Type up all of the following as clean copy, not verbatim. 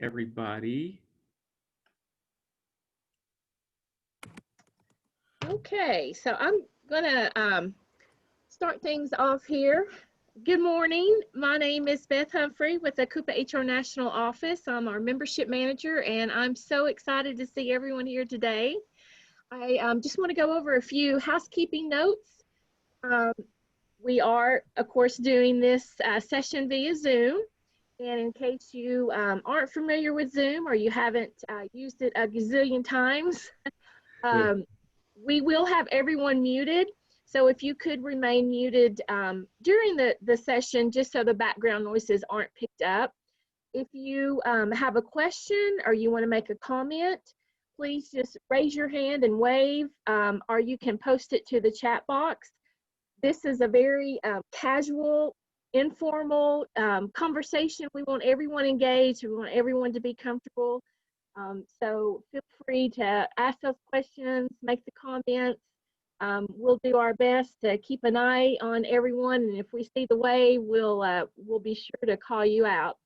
everybody. Okay, so I'm gonna start things off here. Good morning. My name is Beth Humphrey with the CUPA-HR National Office. I'm our membership manager, and I'm so excited to see everyone here today. I just want to go over a few housekeeping notes. We are, of course, doing this session via Zoom. And in case you aren't familiar with Zoom or you haven't used it a gazillion times, we will have everyone muted. So if you could remain muted during the session, just so the background noises aren't picked up. If you have a question or you want to make a comment, please just raise your hand and wave, or you can post it to the chat box. This is a very casual, informal conversation. We want everyone engaged. We want everyone to be comfortable. So feel free to ask those questions, make the comments. We'll do our best to keep an eye on everyone, and if we see the wave, we'll be sure to call you out.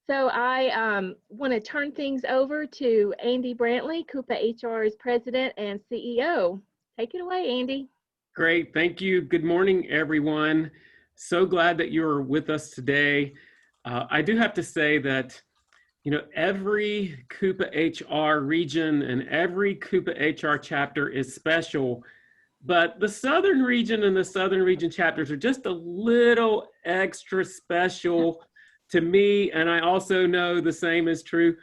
So I want to turn things over to Andy Brantley, CUPA-HR's President and CEO. Take it away, Andy. Great, thank you. Good morning, everyone. So glad that you're with us today. I do have to say that every CUPA-HR region and every CUPA-HR chapter is special, but the Southern region and the Southern region chapters are just a little extra special to me, and I also know the same is true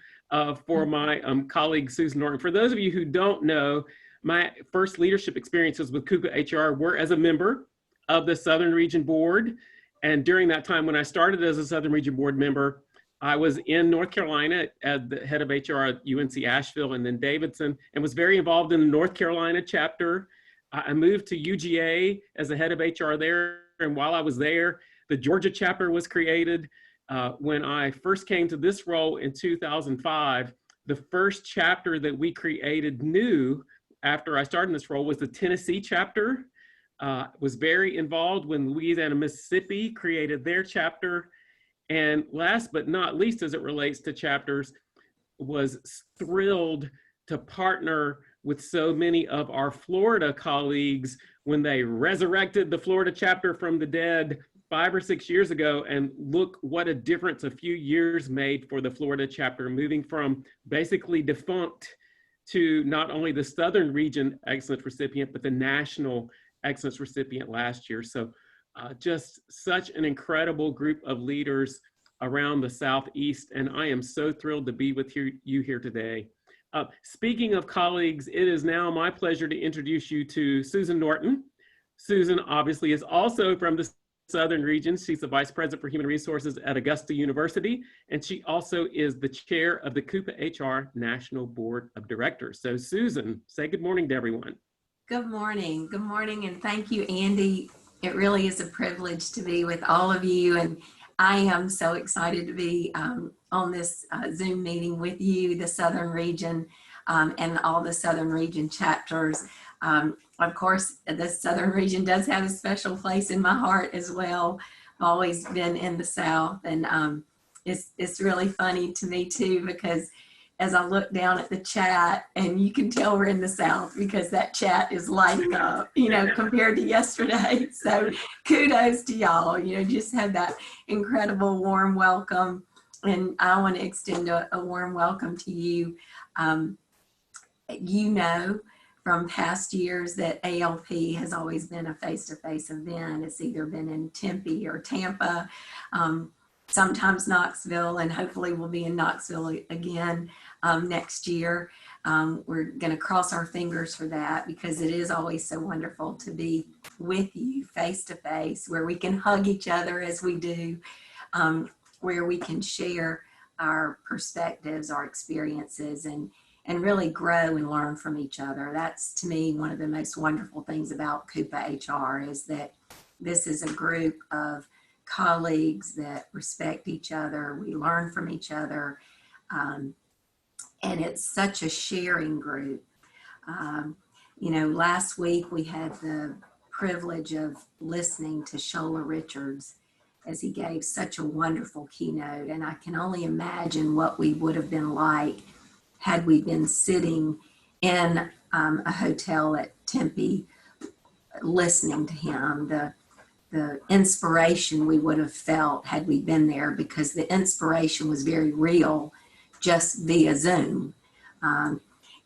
for my colleague, Susan Norton. For those of you who don't know, my first leadership experiences with CUPA-HR were as a member of the Southern Region Board, and during that time when I started as a Southern Region Board member, I was in North Carolina as the head of HR at UNC Asheville and then Davidson, and was very involved in the North Carolina chapter. I moved to UGA as the head of HR there, and while I was there, the Georgia chapter was created. When I first came to this role in 2005, the first chapter that we created new after I started in this role was the Tennessee chapter. Was very involved when Louisiana, Mississippi created their chapter. And last but not least, as it relates to chapters, was thrilled to partner with so many of our Florida colleagues when they resurrected the Florida chapter from the dead 5 or 6 years ago. And look what a difference a few years made for the Florida chapter, moving from basically defunct to not only the Southern Region Excellence recipient, but the National Excellence recipient last year. So just such an incredible group of leaders around the Southeast, and I am so thrilled to be with you here today. Speaking of colleagues, it is now my pleasure to introduce you to Susan Norton. Susan obviously is also from the Southern region. She's the Vice President for Human Resources at Augusta University, and she also is the chair of the CUPA-HR National Board of Directors. So Susan, say good morning to everyone. Good morning, and thank you, Andy. It really is a privilege to be with all of you, and I am so excited to be on this Zoom meeting with you, the Southern Region, and all the Southern Region chapters. Of course, the Southern Region does have a special place in my heart as well. I've always been in the South, and it's really funny to me too, because as I look down at the chat, and you can tell we're in the South because that chat is lighting up, compared to yesterday. So kudos to y'all, just have that incredible warm welcome. And I want to extend a warm welcome to you. From past years that ALP has always been a face-to-face event. It's either been in Tempe or Tampa, sometimes Knoxville, and hopefully we'll be in Knoxville again next year. We're going to cross our fingers for that, because it is always so wonderful to be with you face-to-face, where we can hug each other as we do, where we can share our perspectives, our experiences, and really grow and learn from each other. That's, to me, one of the most wonderful things about CUPA-HR, is that this is a group of colleagues that respect each other. We learn from each other. And it's such a sharing group. Last week we had the privilege of listening to Shola Richards, as he gave such a wonderful keynote. And I can only imagine what we would have been like had we been sitting in a hotel at Tempe listening to him. The inspiration we would have felt had we been there, because the inspiration was very real just via Zoom.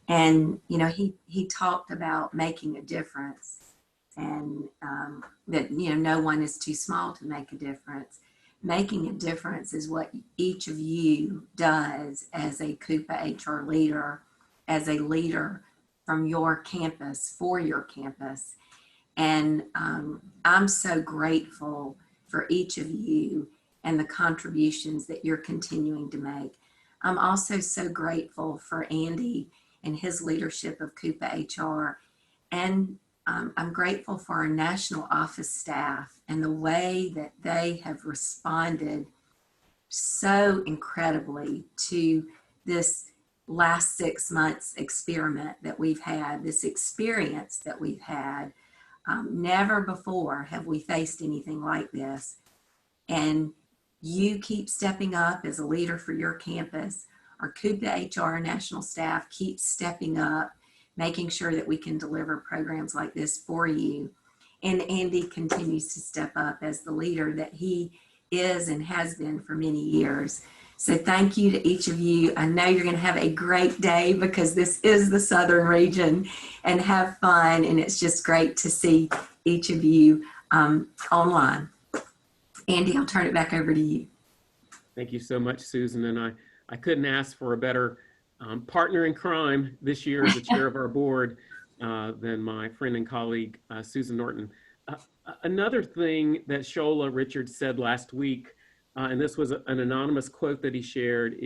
And, you know, he talked about making a difference, and that, you know, no one is too small to make a difference. Making a difference is what each of you does as a CUPA-HR leader, as a leader from your campus, for your campus. And I'm so grateful for each of you and the contributions that you're continuing to make. I'm also so grateful for Andy and his leadership of CUPA-HR. And I'm grateful for our national office staff and the way that they have responded so incredibly to this last 6 months experiment that we've had, this experience that we've had. Never before have we faced anything like this. And you keep stepping up as a leader for your campus. Our CUPA-HR national staff keeps stepping up, making sure that we can deliver programs like this for you. And Andy continues to step up as the leader that he is and has been for many years. So thank you to each of you. I know you're going to have a great day, because this is the Southern region, and have fun. And it's just great to see each of you online. Andy, I'll turn it back over to you. Thank you so much, Susan. And I couldn't ask for a better partner in crime this year as the chair of our board than my friend and colleague, Susan Norton. Another thing that Shola Richards said last week, and this was an anonymous quote that he shared,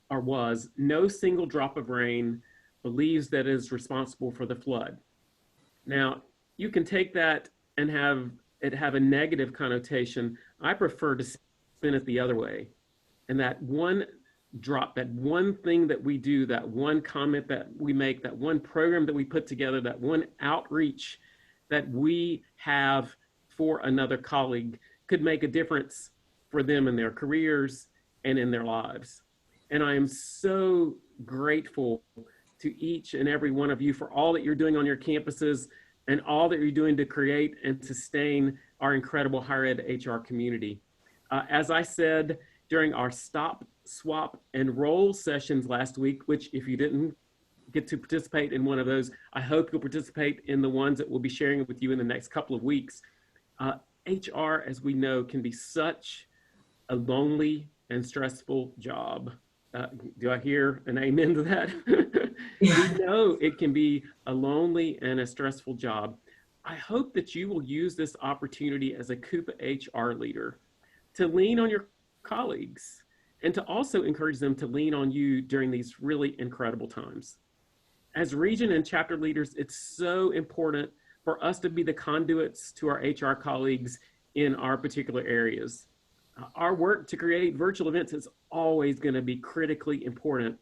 was, "No single drop of rain believes that it is responsible for the flood." Now, you can take that and have it have a negative connotation. I prefer to spin it the other way. And that one drop, that one thing that we do, that one comment that we make, that one program that we put together, that one outreach that we have for another colleague could make a difference for them in their careers and in their lives. And I am so grateful to each and every one of you for all that you're doing on your campuses and all that you're doing to create and sustain our incredible higher ed HR community. As I said during our stop, swap, and roll sessions last week, which if you didn't get to participate in one of those, I hope you'll participate in the ones that we'll be sharing with you in the next couple of weeks. HR, as we know, can be such a lonely and stressful job. Do I hear an amen to that? We know it can be a lonely and a stressful job. I hope that you will use this opportunity as a CUPA-HR leader to lean on your colleagues and to also encourage them to lean on you during these really incredible times. As region and chapter leaders, it's so important for us to be the conduits to our HR colleagues in our particular areas. Our work to create virtual events is always going to be critically important,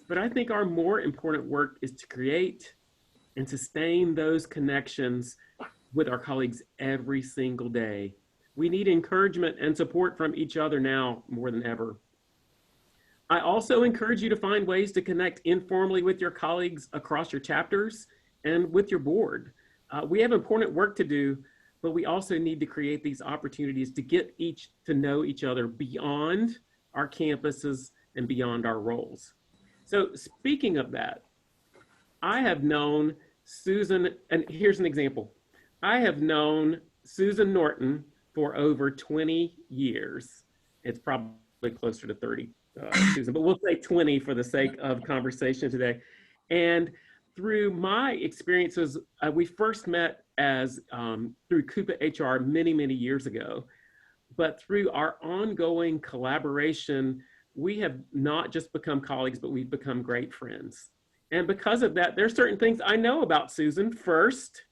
but I think our more important work is to create and sustain those connections with our colleagues every single day. We need encouragement and support from each other now more than ever. I also encourage you to find ways to connect informally with your colleagues across your chapters and with your board. We have important work to do, but we also need to create these opportunities to get to know each other beyond our campuses and beyond our roles. So speaking of that, I have known Susan, and here's an example. I have known Susan Norton for over 20 years. It's probably closer to 30, Susan, but we'll say 20 for the sake of conversation today. And through my experiences, we first met as through CUPA-HR many, many years ago. But through our ongoing collaboration, we have not just become colleagues, but we've become great friends. And because of that, there's certain things I know about Susan. First,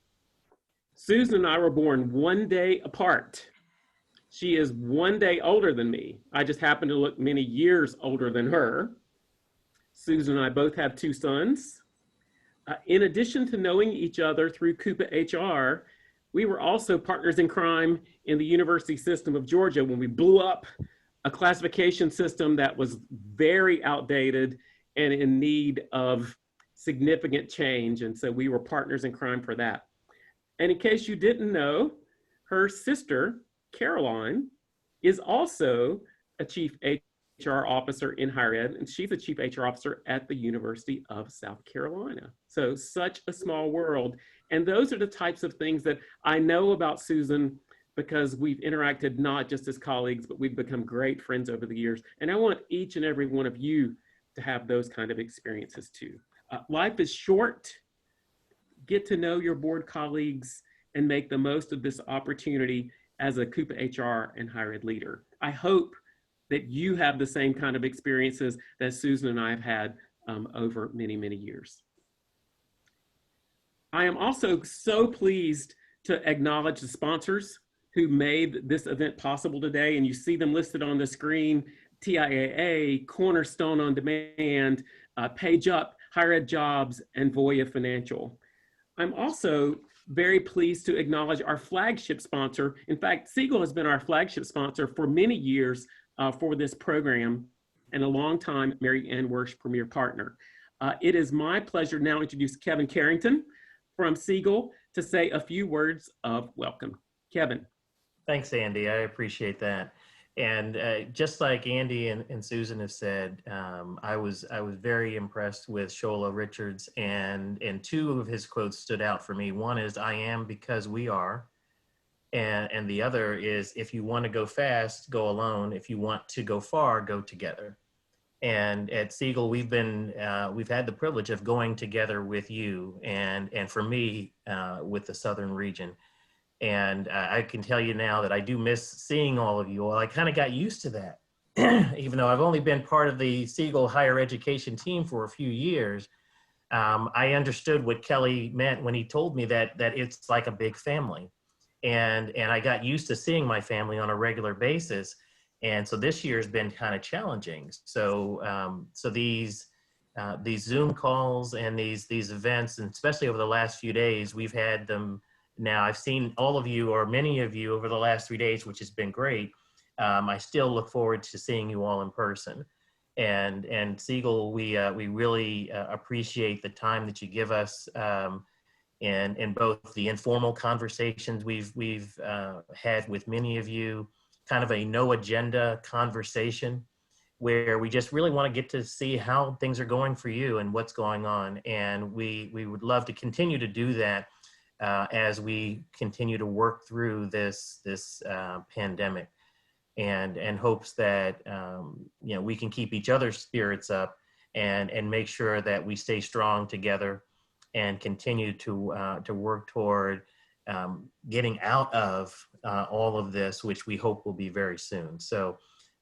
Susan and I were born one day apart. She is one day older than me. I just happen to look many years older than her. Susan and I both have 2 sons. In addition to knowing each other through CUPA-HR, We were also partners in crime in the university system of Georgia when we blew up a classification system that was very outdated and in need of significant change. And so we were partners in crime for that. And in case you didn't know, her sister, Caroline, is also a chief HR officer in higher ed, and she's a chief HR officer at the University of South Carolina. So such a small world. And those are the types of things that I know about Susan because we've interacted not just as colleagues, but we've become great friends over the years. And I want each and every one of you to have those kind of experiences too. Life is short. Get to know your board colleagues and make the most of this opportunity as a CUPA-HR and higher ed leader. I hope that you have the same kind of experiences that Susan and I have had over many, many years. I am also so pleased to acknowledge the sponsors who made this event possible today, and you see them listed on the screen: TIAA, Cornerstone on Demand, Page Up, Higher Ed Jobs, and Voya Financial. I'm also very pleased to acknowledge our flagship sponsor. In fact, Siegel has been our flagship sponsor for many years for this program, and a longtime Mary Ann Wersch Premier Partner. It is my pleasure now to introduce Kevin Carrington from Siegel to say a few words of welcome. Kevin. Thanks, Andy. I appreciate that. And just like Andy and Susan have said, I was very impressed with Shola Richards, and two of his quotes stood out for me. One is, "I am because we are," and the other is, "If you want to go fast, go alone. If you want to go far, go together." And at Siegel, we've had the privilege of going together with you, and for me, with the Southern region. And I can tell you now that I do miss seeing all of you all. I kind of got used to that. Even though I've only been part of the Siegel higher education team for a few years, I understood what Kelly meant when he told me that it's like a big family. And I got used to seeing my family on a regular basis. And so this year has been kind of challenging. So these Zoom calls and these events, and especially over the last few days, we've had them. Now, I've seen all of you, or many of you, over the last 3 days, which has been great. I still look forward to seeing you all in person. And Siegel, we really appreciate the time that you give us in both the informal conversations we've had with many of you, kind of a no agenda conversation where we just really want to get to see how things are going for you and what's going on. And we would love to continue to do that as we continue to work through this pandemic, and hopes that we can keep each other's spirits up and make sure that we stay strong together and continue to work toward getting out of all of this, which we hope will be very soon. So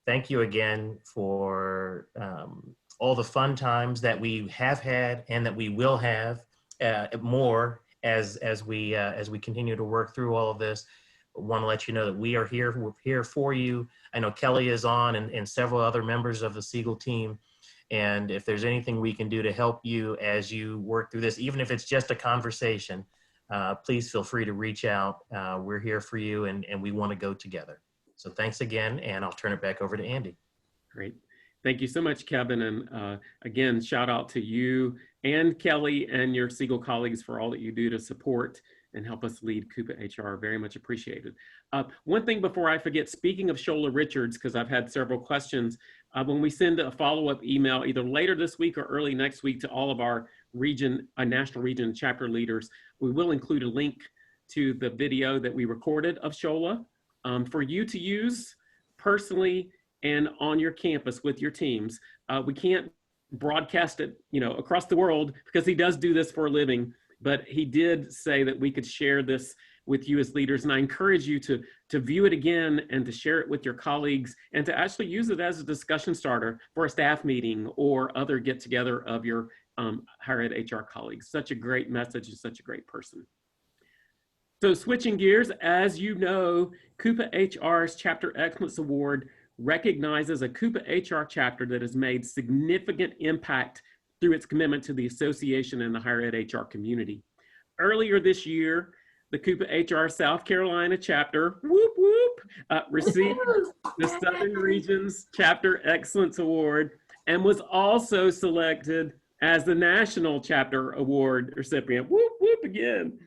thank you again for all the fun times that we have had and that we will have more as we continue to work through all of this. I want to let you know that we are here. We're here for you. I know Kelly is on, and several other members of the Siegel team. And if there's anything we can do to help you as you work through this, even if it's just a conversation, please feel free to reach out. We're here for you, and we want to go together. So thanks again, and I'll turn it back over to Andy. Great. Thank you so much, Kevin. And again, shout out to you and Kelly and your Siegel colleagues for all that you do to support and help us lead CUPA-HR. Very much appreciated. One thing before I forget, speaking of Shola Richards, because I've had several questions, when we send a follow-up email either later this week or early next week to all of our national region chapter leaders, we will include a link to the video that we recorded of Shola for you to use personally and on your campus with your teams. We can't broadcast it, across the world because he does do this for a living, but he did say that we could share this with you as leaders. And I encourage you to view it again and to share it with your colleagues and to actually use it as a discussion starter for a staff meeting or other get together of your higher ed HR colleagues. Such a great message and such a great person. So switching gears, as you know, CUPA-HR's Chapter Excellence Award recognizes a CUPA-HR chapter that has made significant impact through its commitment to the association and the higher ed HR community. Earlier this year, the CUPA-HR South Carolina chapter, whoop, whoop, received the Southern Region's Chapter Excellence Award and was also selected as the National Chapter Award recipient. Whoop, whoop again.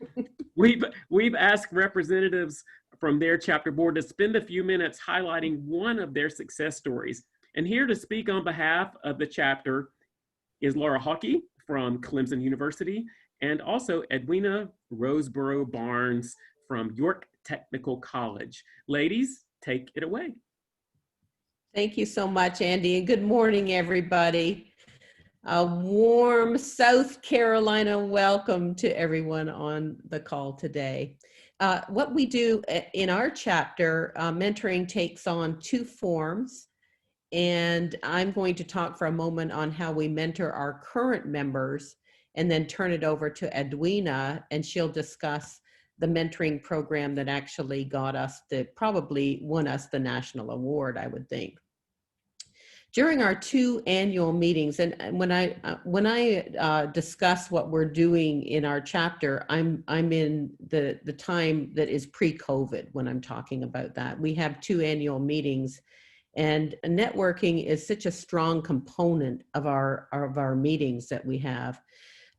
We've asked representatives from their chapter board to spend a few minutes highlighting one of their success stories. And here to speak on behalf of the chapter is Laura Hockey from Clemson University, and also Edwina Roseboro Barnes from York Technical College. Ladies, take it away. Thank you so much, Andy, and good morning, everybody. A warm South Carolina welcome to everyone on the call today. What we do in our chapter, mentoring takes on two forms, and I'm going to talk for a moment on how we mentor our current members and then turn it over to Edwina, and she'll discuss the mentoring program that actually got us probably won us the national award, I would think. During our 2 annual meetings, and when I discuss what we're doing in our chapter, I'm in the time that is pre-COVID when I'm talking about that. We have 2 annual meetings, and networking is such a strong component of our meetings that we have.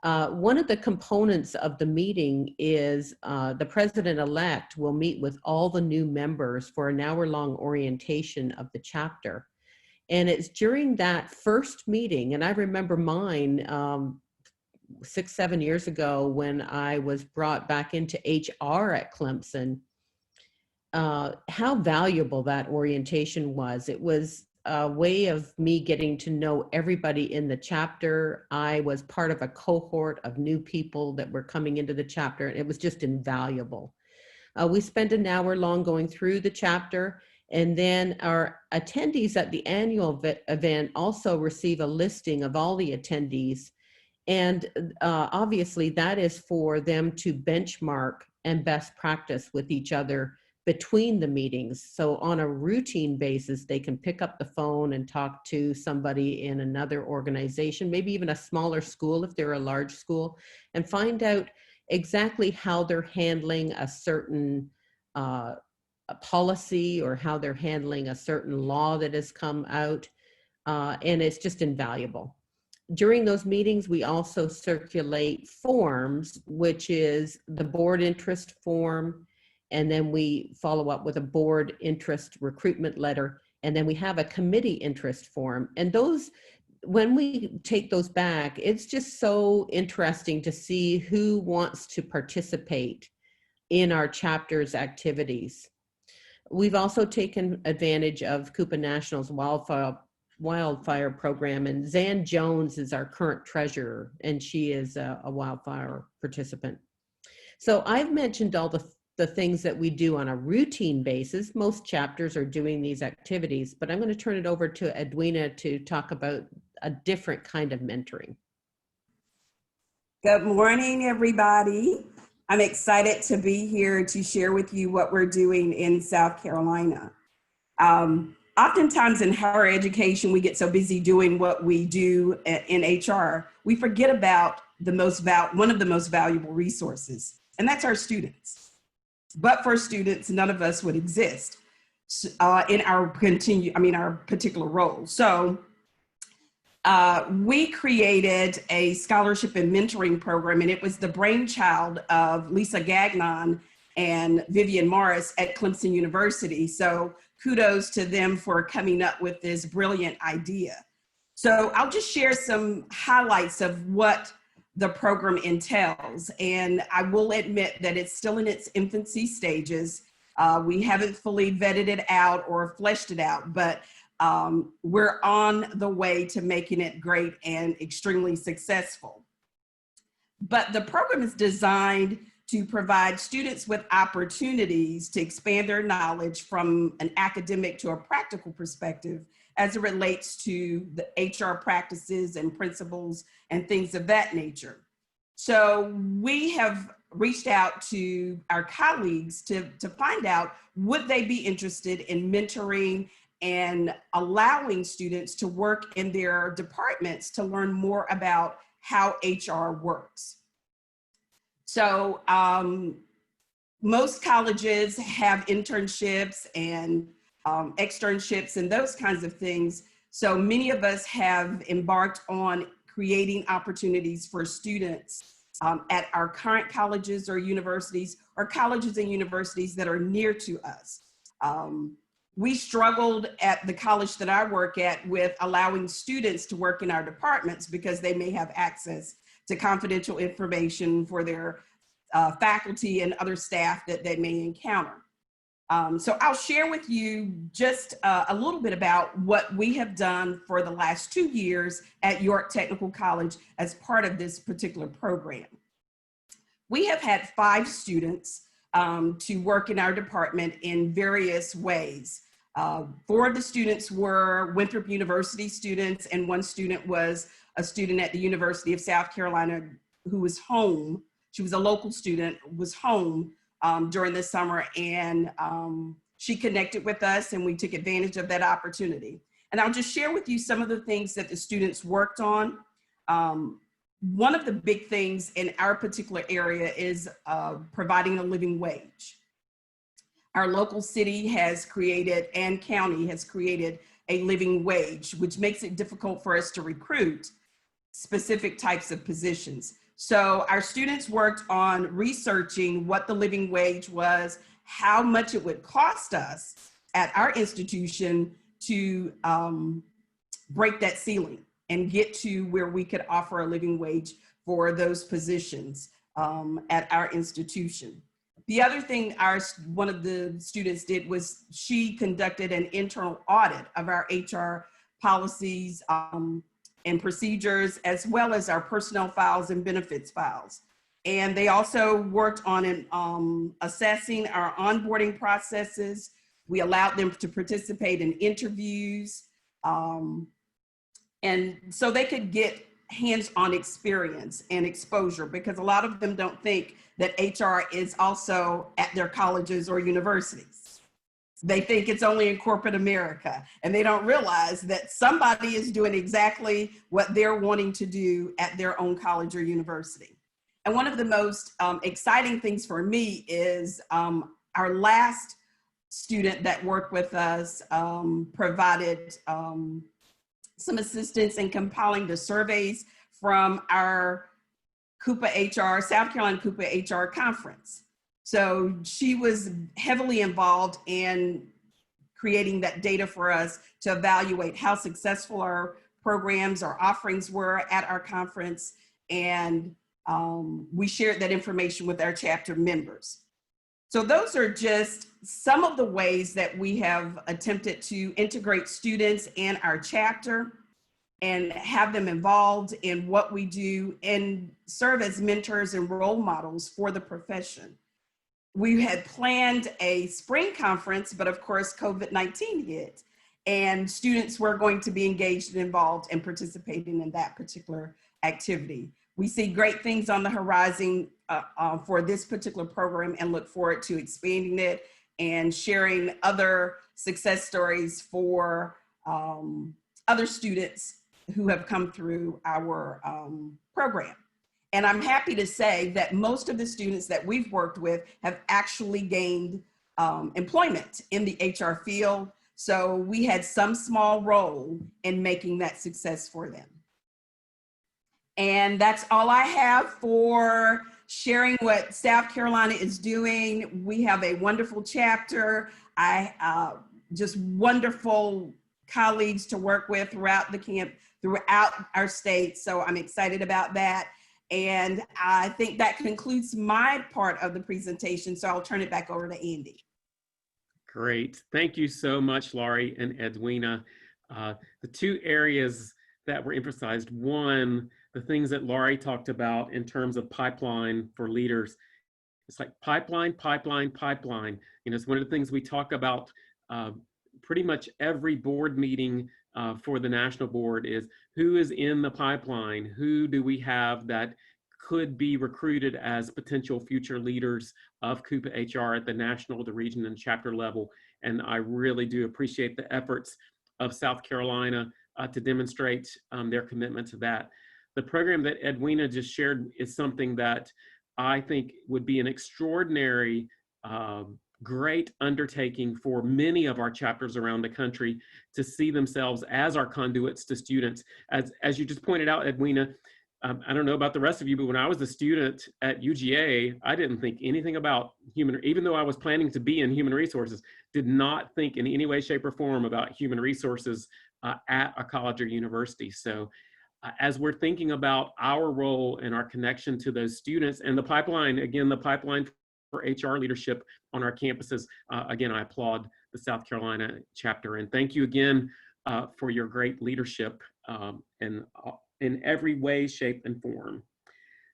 One of the components of the meeting is the president-elect will meet with all the new members for an hour-long orientation of the chapter. And it's during that first meeting, and I remember mine 6-7 years ago when I was brought back into HR at Clemson, how valuable that orientation was. It was a way of me getting to know everybody in the chapter. I was part of a cohort of new people that were coming into the chapter, and it was just invaluable. We spent an hour long going through the chapter, and then our attendees at the annual event also receive a listing of all the attendees. And obviously that is for them to benchmark and best practice with each other between the meetings. So on a routine basis, they can pick up the phone and talk to somebody in another organization, maybe even a smaller school if they're a large school, and find out exactly how they're handling a certain a policy or how they're handling a certain law that has come out, and it's just invaluable. During those meetings, we also circulate forms, which is the board interest form, and then we follow up with a board interest recruitment letter, and then we have a committee interest form. And those, when we take those back, it's just so interesting to see who wants to participate in our chapter's activities. We've also taken advantage of CUPA National's wildfire program, and Zan Jones is our current treasurer, and she is a wildfire participant. So I've mentioned all the things that we do on a routine basis. Most chapters are doing these activities, but I'm going to turn it over to Edwina to talk about a different kind of mentoring. Good morning, everybody. I'm excited to be here to share with you what we're doing in South Carolina. Oftentimes in higher education, we get so busy doing what we do in HR, we forget about one of the most valuable resources, and that's our students. But for students, none of us would exist in our particular role. So we created a scholarship and mentoring program, and it was the brainchild of Lisa Gagnon and Vivian Morris at Clemson University. So kudos to them for coming up with this brilliant idea. So I'll just share some highlights of what the program entails. And I will admit that it's still in its infancy stages. We haven't fully vetted it out or fleshed it out, but we're on the way to making it great and extremely successful. But the program is designed to provide students with opportunities to expand their knowledge from an academic to a practical perspective as it relates to the HR practices and principles and things of that nature. So we have reached out to our colleagues to find out, would they be interested in mentoring and allowing students to work in their departments to learn more about how HR works. So most colleges have internships and externships and those kinds of things. So many of us have embarked on creating opportunities for students at our current colleges or universities, or colleges and universities that are near to us. We struggled at the college that I work at with allowing students to work in our departments because they may have access to confidential information for their faculty and other staff that they may encounter. So I'll share with you just a little bit about what we have done for the last 2 years at York Technical College as part of this particular program. We have had 5 students to work in our department in various ways. 4 of the students were Winthrop University students, and 1 student was a student at the University of South Carolina who was home. She was a local student, was home during the summer, and she connected with us and we took advantage of that opportunity. And I'll just share with you some of the things that the students worked on. One of the big things in our particular area is providing a living wage. Our local city has created, and county has created, a living wage, which makes it difficult for us to recruit specific types of positions. So our students worked on researching what the living wage was, how much it would cost us at our institution to break that ceiling and get to where we could offer a living wage for those positions at our institution. The other thing one of the students did was she conducted an internal audit of our HR policies and procedures, as well as our personnel files and benefits files. And they also worked on assessing our onboarding processes. We allowed them to participate in interviews, and so they could get hands-on experience and exposure, because a lot of them don't think that HR is also at their colleges or universities. They think it's only in corporate America, and they don't realize that somebody is doing exactly what they're wanting to do at their own college or university. And one of the most exciting things for me is our last student that worked with us provided some assistance in compiling the surveys from our CUPA-HR, South Carolina CUPA-HR conference. So she was heavily involved in creating that data for us to evaluate how successful our programs, our offerings were at our conference. And we shared that information with our chapter members. So those are just some of the ways that we have attempted to integrate students and our chapter and have them involved in what we do and serve as mentors and role models for the profession. We had planned a spring conference, but of course, COVID-19 hit, and students were going to be engaged and involved and participating in that particular activity. We see great things on the horizon for this particular program and look forward to expanding it and sharing other success stories for other students who have come through our program. And I'm happy to say that most of the students that we've worked with have actually gained employment in the HR field. So we had some small role in making that success for them. And that's all I have for sharing what South Carolina is doing. We have a wonderful chapter. Just wonderful colleagues to work with throughout the camp, throughout our state. So I'm excited about that. And I think that concludes my part of the presentation. So I'll turn it back over to Andy. Great. Thank you so much, Laurie and Edwina. The 2 areas that were emphasized, one, the things that Laurie talked about in terms of pipeline for leaders. It's like pipeline, pipeline, pipeline. You know, it's one of the things we talk about pretty much every board meeting for the national board is who is in the pipeline? Who do we have that could be recruited as potential future leaders of CUPA-HR at the national, the region, and chapter level? And I really do appreciate the efforts of South Carolina to demonstrate their commitment to that. The program that Edwina just shared is something that I think would be an extraordinary great undertaking for many of our chapters around the country to see themselves as our conduits to students. As you just pointed out, Edwina, I don't know about the rest of you, but when I was a student at UGA, I didn't think anything about even though I was planning to be in human resources, did not think in any way, shape, or form about human resources at a college or university. So as we're thinking about our role and our connection to those students and the pipeline, again, the pipeline for HR leadership on our campuses, again, I applaud the South Carolina chapter. And thank you again for your great leadership in every way, shape, and form.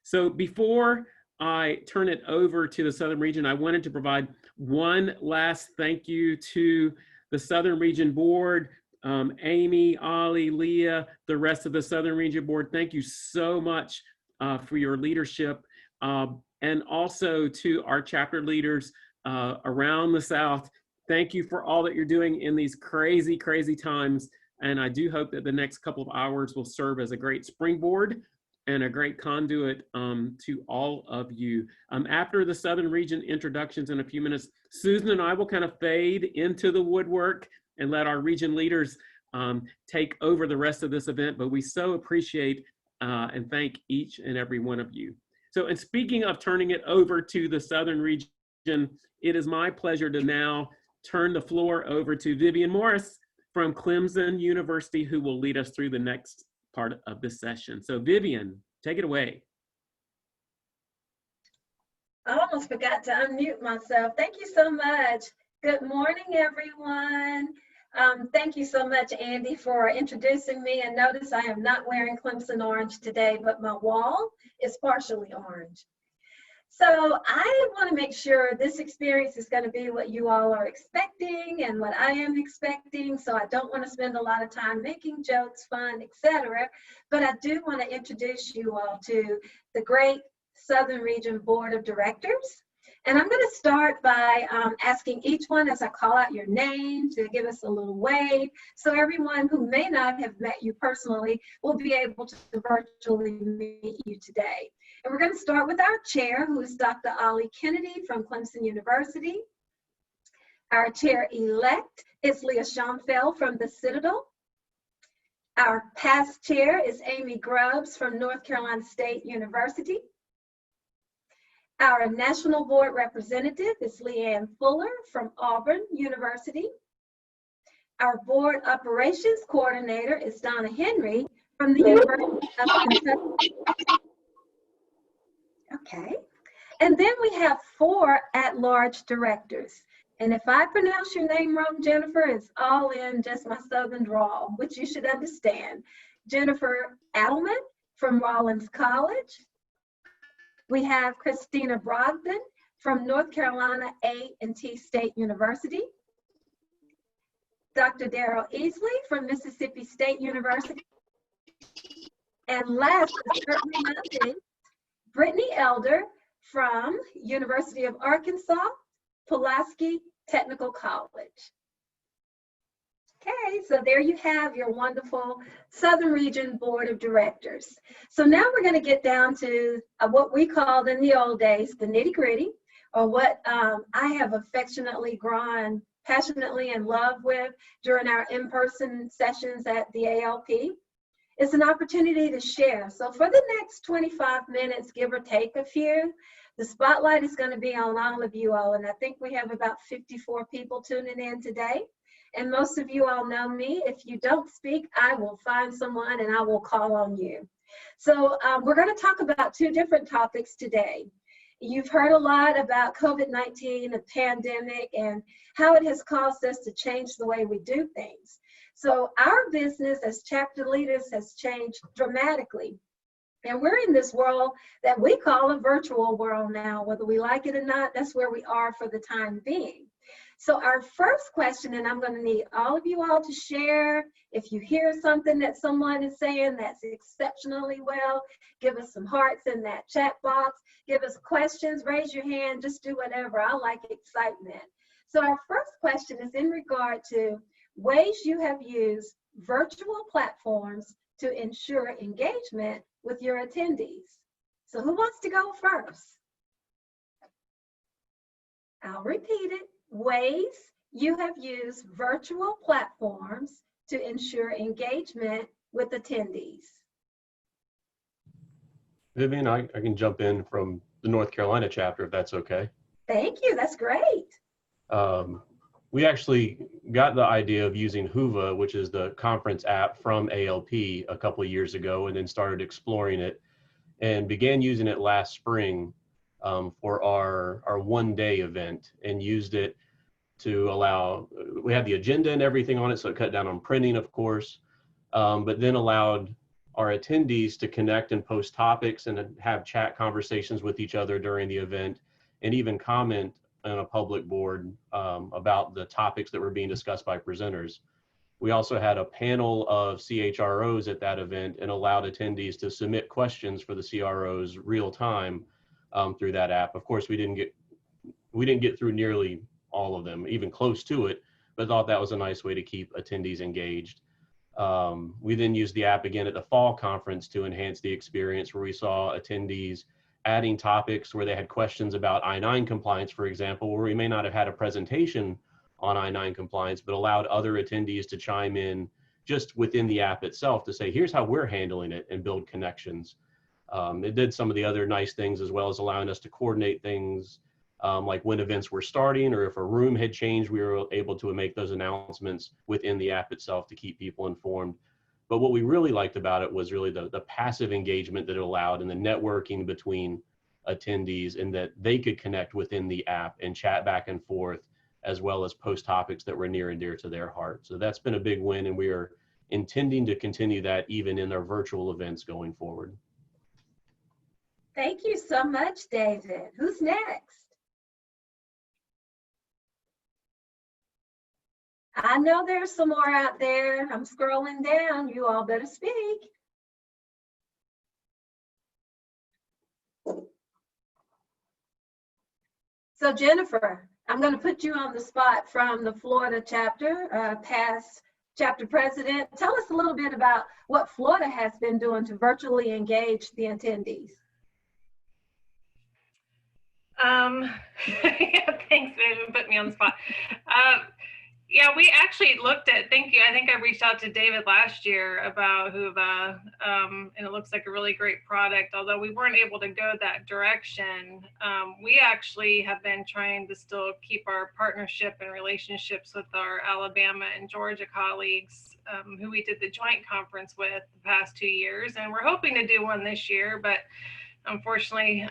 So before I turn it over to the Southern Region, I wanted to provide one last thank you to the Southern Region Board, Amy, Ollie, Leah, the rest of the Southern Region Board. Thank you so much for your leadership. And also to our chapter leaders around the South. Thank you for all that you're doing in these crazy, crazy times. And I do hope that the next couple of hours will serve as a great springboard and a great conduit to all of you. After the Southern Region introductions in a few minutes, Susan and I will kind of fade into the woodwork and let our region leaders take over the rest of this event. But we so appreciate and thank each and every one of you. So, and speaking of turning it over to the Southern Region, it is my pleasure to now turn the floor over to Vivian Morris from Clemson University, who will lead us through the next part of this session. So Vivian, take it away. I almost forgot to unmute myself. Thank you so much. Good morning, everyone. Thank you so much, Andy, for introducing me. And notice I am not wearing Clemson orange today, but my wall is partially orange. So I want to make sure this experience is going to be what you all are expecting and what I am expecting. So I don't want to spend a lot of time making jokes, fun, etc. But I do want to introduce you all to the great Southern Region Board of Directors. And I'm going to start by asking each one as I call out your name to give us a little wave. So everyone who may not have met you personally will be able to virtually meet you today. And we're going to start with our chair, who is Dr. Ollie Kennedy from Clemson University. Our chair-elect is Leah Schomfeld from the Citadel. Our past chair is Amy Grubbs from North Carolina State University. Our national board representative is Leanne Fuller from Auburn University. Our board operations coordinator is Donna Henry from the University of Kentucky. Okay, and then we have 4 at-large directors. And if I pronounce your name wrong, Jennifer, it's all in just my Southern drawl, which you should understand. Jennifer Adelman from Rollins College. We have Christina Brogdon from North Carolina A&T State University. Dr. Darrell Easley from Mississippi State University. And last but certainly not least, Brittany Elder from University of Arkansas, Pulaski Technical College. Okay, so there you have your wonderful Southern Region Board of Directors. So now we're going to get down to what we called in the old days the nitty-gritty, or what I have affectionately grown passionately in love with during our in-person sessions at the ALP. It's an opportunity to share. So for the next 25 minutes, give or take a few, the spotlight is going to be on all of you all. And I think we have about 54 people tuning in today. And most of you all know me. If you don't speak, I will find someone and I will call on you. So we're going to talk about 2 different topics today. You've heard a lot about COVID-19, the pandemic, and how it has caused us to change the way we do things. So our business as chapter leaders has changed dramatically. And we're in this world that we call a virtual world now, whether we like it or not, that's where we are for the time being. So our first question, and I'm going to need all of you all to share. If you hear something that someone is saying that's exceptionally well, give us some hearts in that chat box. Give us questions, raise your hand, just do whatever. I like excitement. So our first question is in regard to ways you have used virtual platforms to ensure engagement with your attendees. So who wants to go first? I'll repeat it, ways you have used virtual platforms to ensure engagement with attendees. Vivian, I can jump in from the North Carolina chapter if that's okay. Thank you, that's great. We actually got the idea of using Whova, which is the conference app from ALP, a couple of years ago, and then started exploring it and began using it last spring for our one-day event, and used it to allow, we had the agenda and everything on it, so it cut down on printing, of course, but then allowed our attendees to connect and post topics and have chat conversations with each other during the event, and even comment on a public board about the topics that were being discussed by presenters. We also had a panel of CHROs at that event and allowed attendees to submit questions for the CROs real time through that app. Of course, we didn't get through nearly all of them, even close to it, but thought that was a nice way to keep attendees engaged. We then used the app again at the fall conference to enhance the experience, where we saw attendees adding topics where they had questions about I-9 compliance, for example, where we may not have had a presentation on I-9 compliance, but allowed other attendees to chime in just within the app itself to say, here's how we're handling it, and build connections. It did some of the other nice things, as well as allowing us to coordinate things like when events were starting, or if a room had changed, we were able to make those announcements within the app itself to keep people informed. But what we really liked about it was really the passive engagement that it allowed, and the networking between attendees, and that they could connect within the app and chat back and forth, as well as post topics that were near and dear to their heart. So that's been a big win, and we are intending to continue that even in our virtual events going forward. Thank you so much, David. Who's next? I know there's some more out there. I'm scrolling down. You all better speak. So Jennifer, I'm going to put you on the spot from the Florida chapter, past chapter president. Tell us a little bit about what Florida has been doing to virtually engage the attendees. Yeah, thanks, Vivian, put me on the spot. Yeah, we actually looked at, thank you, I think I reached out to David last year about Whova, and it looks like a really great product, although we weren't able to go that direction. We actually have been trying to still keep our partnership and relationships with our Alabama and Georgia colleagues, who we did the joint conference with the past 2 years, and we're hoping to do one this year, but unfortunately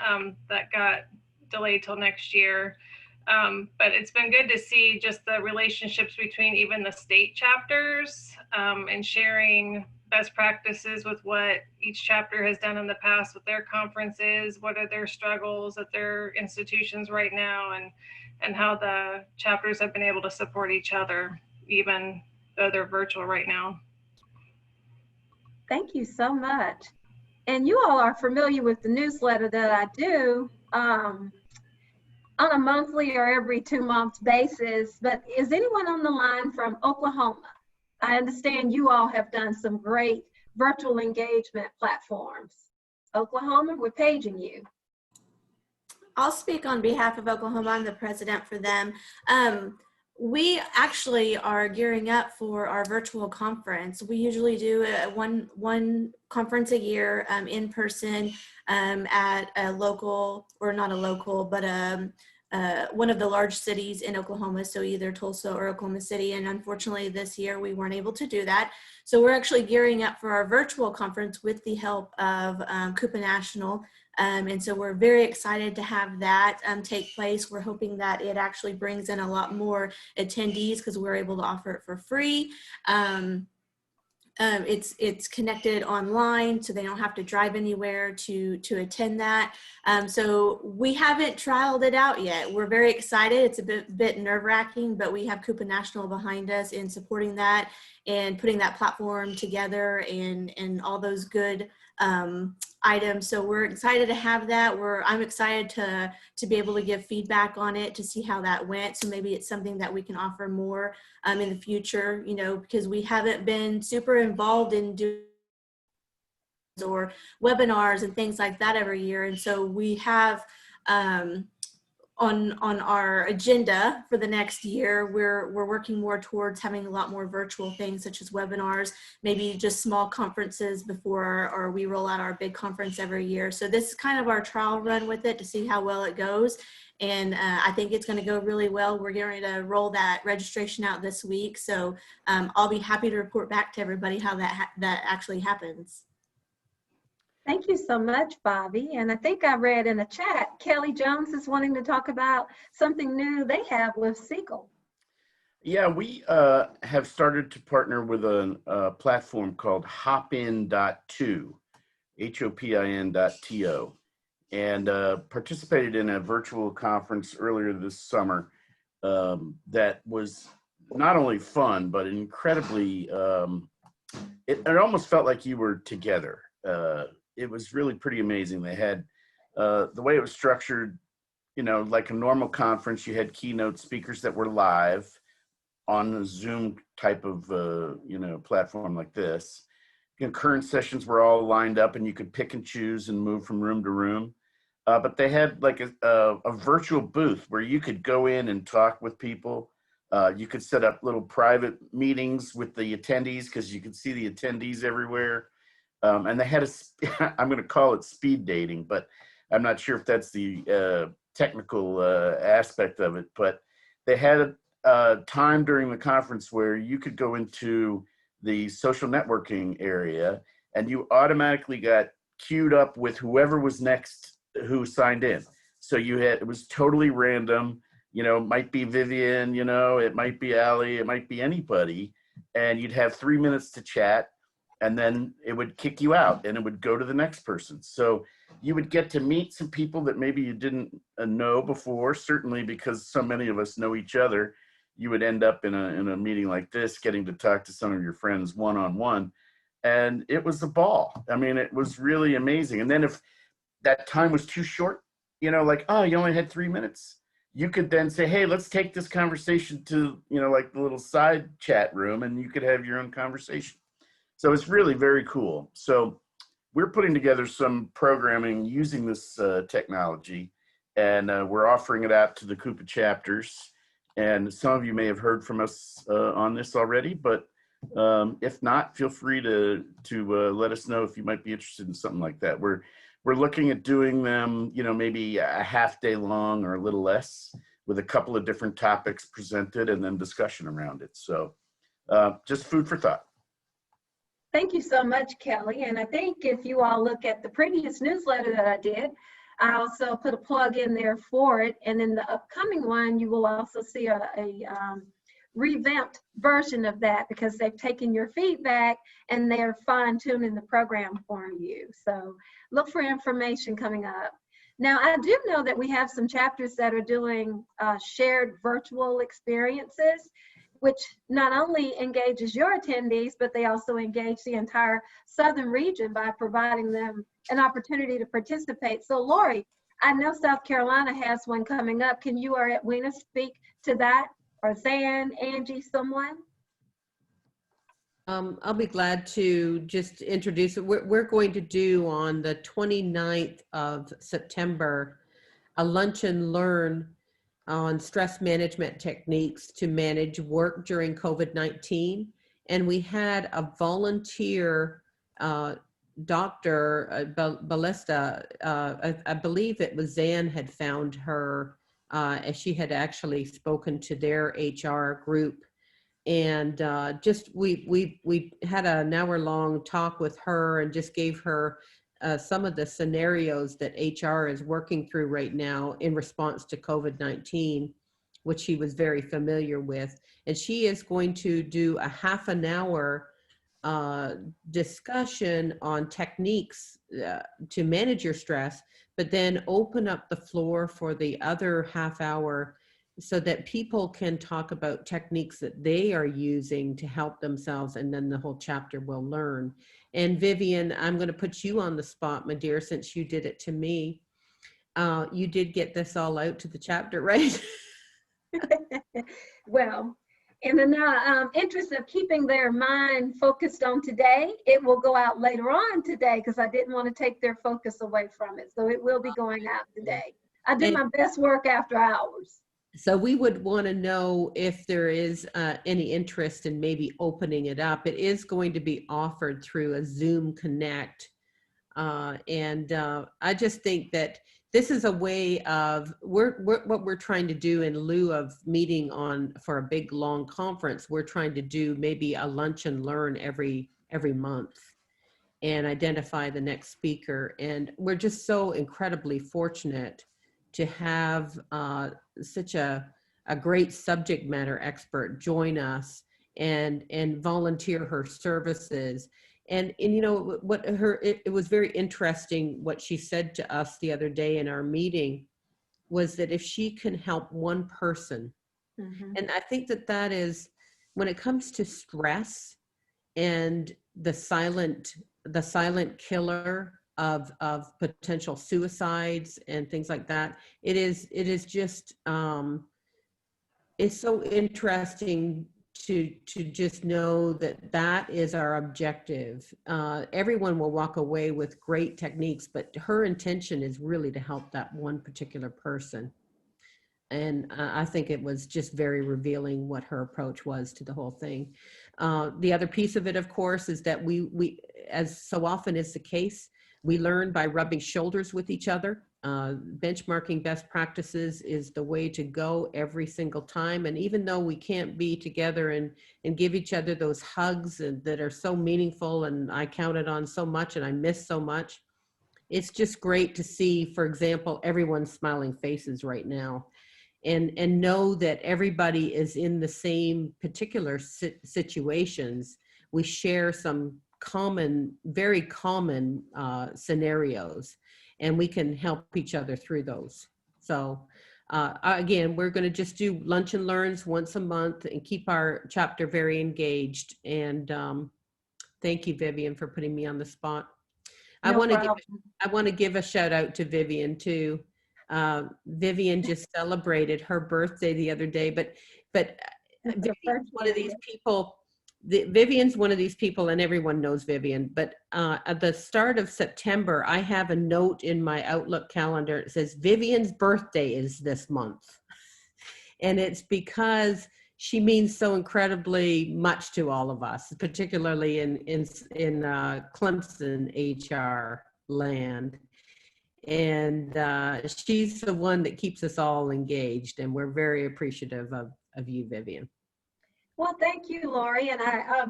that got delayed till next year. But it's been good to see just the relationships between even the state chapters, and sharing best practices with what each chapter has done in the past with their conferences, what are their struggles at their institutions right now, and how the chapters have been able to support each other, even though they're virtual right now. Thank you so much. And you all are familiar with the newsletter that I do on a monthly or every 2 month basis, but is anyone on the line from Oklahoma? I understand you all have done some great virtual engagement platforms. Oklahoma, we're paging you. I'll speak on behalf of Oklahoma. I'm the president for them. We actually are gearing up for our virtual conference. We usually do one conference a year in person at a local, or not a local, but one of the large cities in Oklahoma, so either Tulsa or Oklahoma City. And unfortunately this year we weren't able to do that. So we're actually gearing up for our virtual conference with the help of CUPA National. And so we're very excited to have that take place. We're hoping that it actually brings in a lot more attendees because we're able to offer it for free. It's connected online, so they don't have to drive anywhere to attend that. So we haven't trialed it out yet. We're very excited. It's a bit nerve-wracking, but we have CUPA National behind us in supporting that and putting that platform together and all those good items. So we're excited to have that. I'm excited to be able to give feedback on it, to see how that went. So maybe it's something that we can offer more in the future, you know, because we haven't been super involved in doing or webinars and things like that every year. And so we have on our agenda for the next year. We're working more towards having a lot more virtual things such as webinars, maybe just small conferences before or we roll out our big conference every year. So this is kind of our trial run with it to see how well it goes. And I think it's going to go really well. We're getting ready to roll that registration out this week. So I'll be happy to report back to everybody how that actually happens. Thank you so much, Bobby. And I think I read in the chat, Kelly Jones is wanting to talk about something new they have with Siegel. Yeah, we have started to partner with a platform called hopin.to, HOPIN.to, and participated in a virtual conference earlier this summer that was not only fun, but incredibly, it almost felt like you were together. It was really pretty amazing. They had, the way it was structured, you know, like a normal conference, you had keynote speakers that were live on a Zoom type of, you know, platform like this. Concurrent sessions were all lined up and you could pick and choose and move from room to room. But they had like a virtual booth where you could go in and talk with people. You could set up little private meetings with the attendees because you could see the attendees everywhere. And they had I'm going to call it speed dating, but I'm not sure if that's the technical aspect of it. But they had a time during the conference where you could go into the social networking area and you automatically got queued up with whoever was next who signed in. So it was totally random. You know, it might be Vivian, you know, it might be Allie, it might be anybody. And you'd have 3 minutes to chat. And then it would kick you out and it would go to the next person. So you would get to meet some people that maybe you didn't know before, certainly because so many of us know each other. You would end up in a meeting like this, getting to talk to some of your friends one-on-one. And it was a ball. I mean, it was really amazing. And then if that time was too short, you know, like, oh, you only had 3 minutes, you could then say, hey, let's take this conversation to, you know, like the little side chat room and you could have your own conversation. So it's really very cool. So we're putting together some programming using this technology, and we're offering it out to the CUPA chapters. And some of you may have heard from us on this already, but if not, feel free to let us know if you might be interested in something like that. We're looking at doing them, you know, maybe a half day long or a little less, with a couple of different topics presented and then discussion around it. So just food for thought. Thank you so much, Kelly. And I think if you all look at the previous newsletter that I did, I also put a plug in there for it. And in the upcoming one, you will also see a revamped version of that because they've taken your feedback and they're fine-tuning the program for you. So look for information coming up. Now, I do know that we have some chapters that are doing shared virtual experiences, which not only engages your attendees, but they also engage the entire Southern region by providing them an opportunity to participate. So Lori, I know South Carolina has one coming up. Can you or Edwina speak to that? Or Zan, Angie, someone? I'll be glad to just introduce it. We're going to do on the 29th of September, a lunch and learn on stress management techniques to manage work during COVID-19. And we had a volunteer Dr. Ballesta, I believe it was Zan had found her as she had actually spoken to their HR group. And just we had an hour-long talk with her and just gave her some of the scenarios that HR is working through right now in response to COVID-19, which she was very familiar with. And she is going to do a half an hour discussion on techniques to manage your stress, but then open up the floor for the other half hour so that people can talk about techniques that they are using to help themselves, and then the whole chapter will learn. And Vivian, I'm going to put you on the spot, my dear, since you did it to me. You did get this all out to the chapter, right? Well, in the interest of keeping their mind focused on today, it will go out later on today because I didn't want to take their focus away from it. So it will be going out today. I do And my best work after hours. so we would want to know if there is any interest in maybe opening it up. It is going to be offered through a Zoom Connect. I just think that this is a way of what we're trying to do in lieu of meeting for a big long conference. We're trying to do maybe a lunch and learn every month and identify the next speaker. And we're just so incredibly fortunate to have such a great subject matter expert join us and volunteer her services. And you know what it was very interesting what she said to us the other day in our meeting was that if she can help one person, and I think that is when it comes to stress and the silent killer of potential suicides and things like that, it is just it's so interesting to just know that is our objective. Everyone will walk away with great techniques, but her intention is really to help that one particular person. And I think it was just very revealing what her approach was to the whole thing. The other piece of it, of course, is that we, as so often is the case, we learn by rubbing shoulders with each other. Benchmarking best practices is the way to go every single time. And even though we can't be together and give each other those hugs that are so meaningful, and I counted on so much and I miss so much, it's just great to see, for example, everyone's smiling faces right now. And know that everybody is in the same particular situations. We share some very common scenarios, and we can help each other through those. So again, we're going to just do lunch and learns once a month and keep our chapter very engaged. And thank you, Vivian, for putting me on the spot. I want to give a shout out to Vivian too. Vivian just celebrated her birthday the other day, but Vivian's one of these people. Vivian's one of these people, and everyone knows Vivian. But at the start of September, I have a note in my Outlook calendar. It says Vivian's birthday is this month, and it's because she means so incredibly much to all of us, particularly in Clemson HR land. And she's the one that keeps us all engaged, and we're very appreciative of you, Vivian. Well, thank you, Lori. And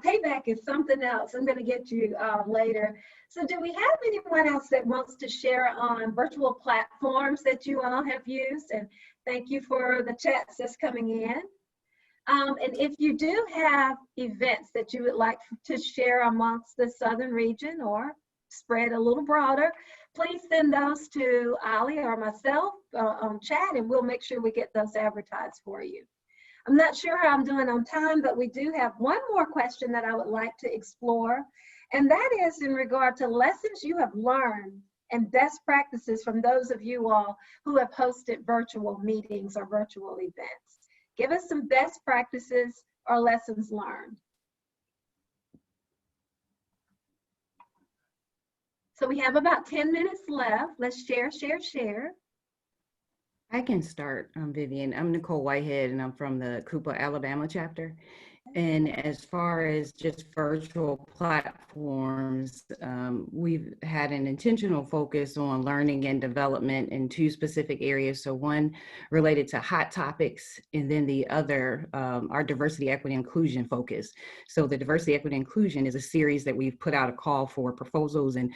payback is something else. I'm going to get you later. So do we have anyone else that wants to share on virtual platforms that you all have used? And thank you for the chats that's coming in. And if you do have events that you would like to share amongst the Southern region or spread a little broader, please send those to Ali or myself on chat, and we'll make sure we get those advertised for you. I'm not sure how I'm doing on time, but we do have one more question that I would like to explore, and that is in regard to lessons you have learned and best practices from those of you all who have hosted virtual meetings or virtual events. Give us some best practices or lessons learned. So we have about 10 minutes left. Let's share. I can start, Vivian. I'm Nicole Whitehead, and I'm from the CUPA Alabama chapter. And as far as just virtual platforms, we've had an intentional focus on learning and development in two specific areas. So one related to hot topics, and then the other, our diversity, equity, inclusion focus. So the diversity, equity, inclusion is a series that we've put out a call for proposals, and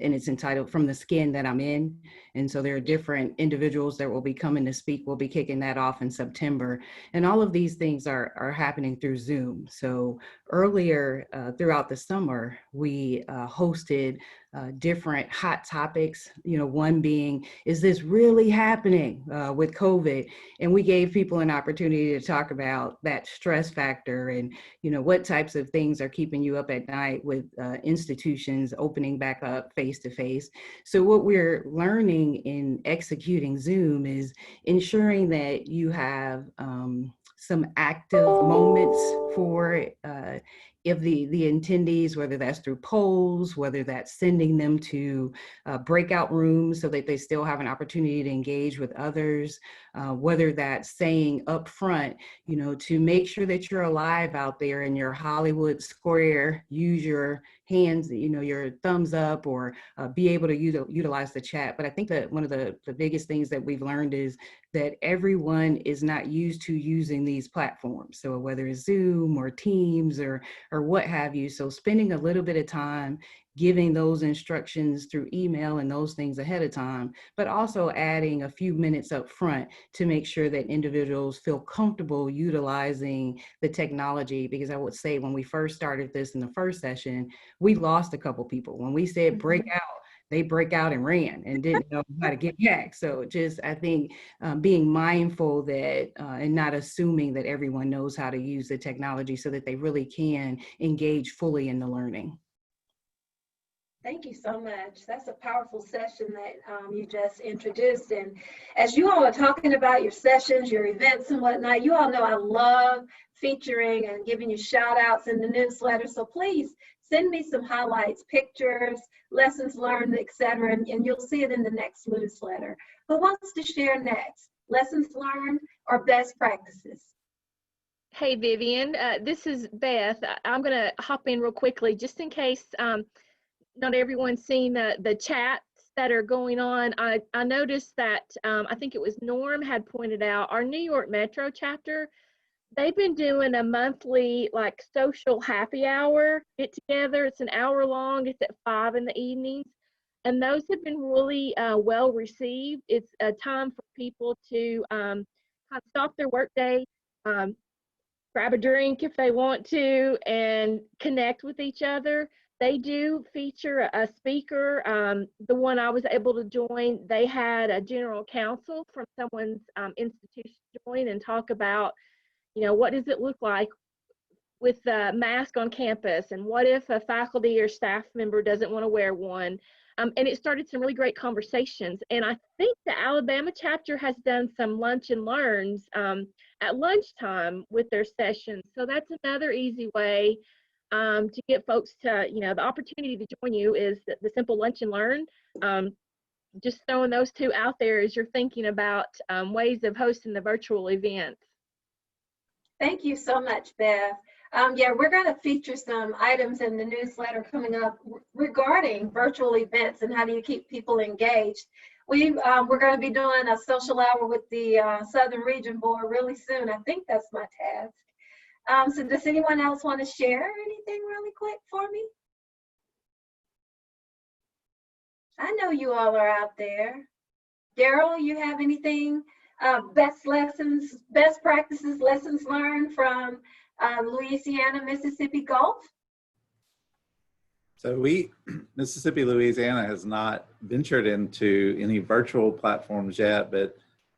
it's entitled From the Skin That I'm In. And so there are different individuals that will be coming to speak. We'll be kicking that off in September. And all of these things are happening through Zoom. So earlier throughout the summer, we hosted different hot topics, one being, is this really happening with COVID? And we gave people an opportunity to talk about that stress factor and, what types of things are keeping you up at night with institutions opening back up face to face. So what we're learning in executing Zoom is ensuring that you have some active moments for if the attendees, whether that's through polls, whether that's sending them to breakout rooms so that they still have an opportunity to engage with others, whether that's saying up front, you know, to make sure that you're alive out there in your Hollywood square, use your hands, you know, your thumbs up, or be able to utilize the chat. But I think that one of the biggest things that we've learned is that everyone is not used to using these platforms. So whether it's Zoom or Teams or what have you. So spending a little bit of time giving those instructions through email and those things ahead of time, but also adding a few minutes up front to make sure that individuals feel comfortable utilizing the technology. Because I would say when we first started this in the first session, we lost a couple people. When we said break out, they break out and ran and didn't know how to get back. So just, I think, being mindful that and not assuming that everyone knows how to use the technology so that they really can engage fully in the learning. Thank you so much. That's a powerful session that you just introduced. And as you all are talking about your sessions, your events and whatnot, you all know I love featuring and giving you shout outs in the newsletter. So please send me some highlights, pictures, lessons learned, etc. And you'll see it in the next newsletter. Who wants to share next? Lessons learned or best practices? Hey, Vivian, this is Beth. I'm going to hop in real quickly just in case not everyone's seen the chats that are going on. I noticed that I think it was Norm had pointed out our New York Metro chapter. They've been doing a monthly like social happy hour get together. It's an hour long. It's at 5 in the evenings. And those have been really well received. It's a time for people to kind of stop their workday, grab a drink if they want to, and connect with each other. They do feature a speaker. The one I was able to join, they had a general counsel from someone's institution join and talk about, you know, what does it look like with the mask on campus, and what if a faculty or staff member doesn't want to wear one? And it started some really great conversations. And I think the Alabama chapter has done some lunch and learns at lunchtime with their sessions. So that's another easy way to get folks to, you know, the opportunity to join you is the simple lunch and learn. Just throwing those two out there as you're thinking about ways of hosting the virtual events. Thank you so much, Beth. Yeah, we're going to feature some items in the newsletter coming up regarding virtual events and how do you keep people engaged. We're going to be doing a social hour with the Southern Region Board really soon. I think that's my task. So does anyone else want to share anything really quick for me? I know you all are out there. Daryl, you have anything? Best lessons, best practices, lessons learned from Louisiana, Mississippi Gulf? So Mississippi, Louisiana has not ventured into any virtual platforms yet, but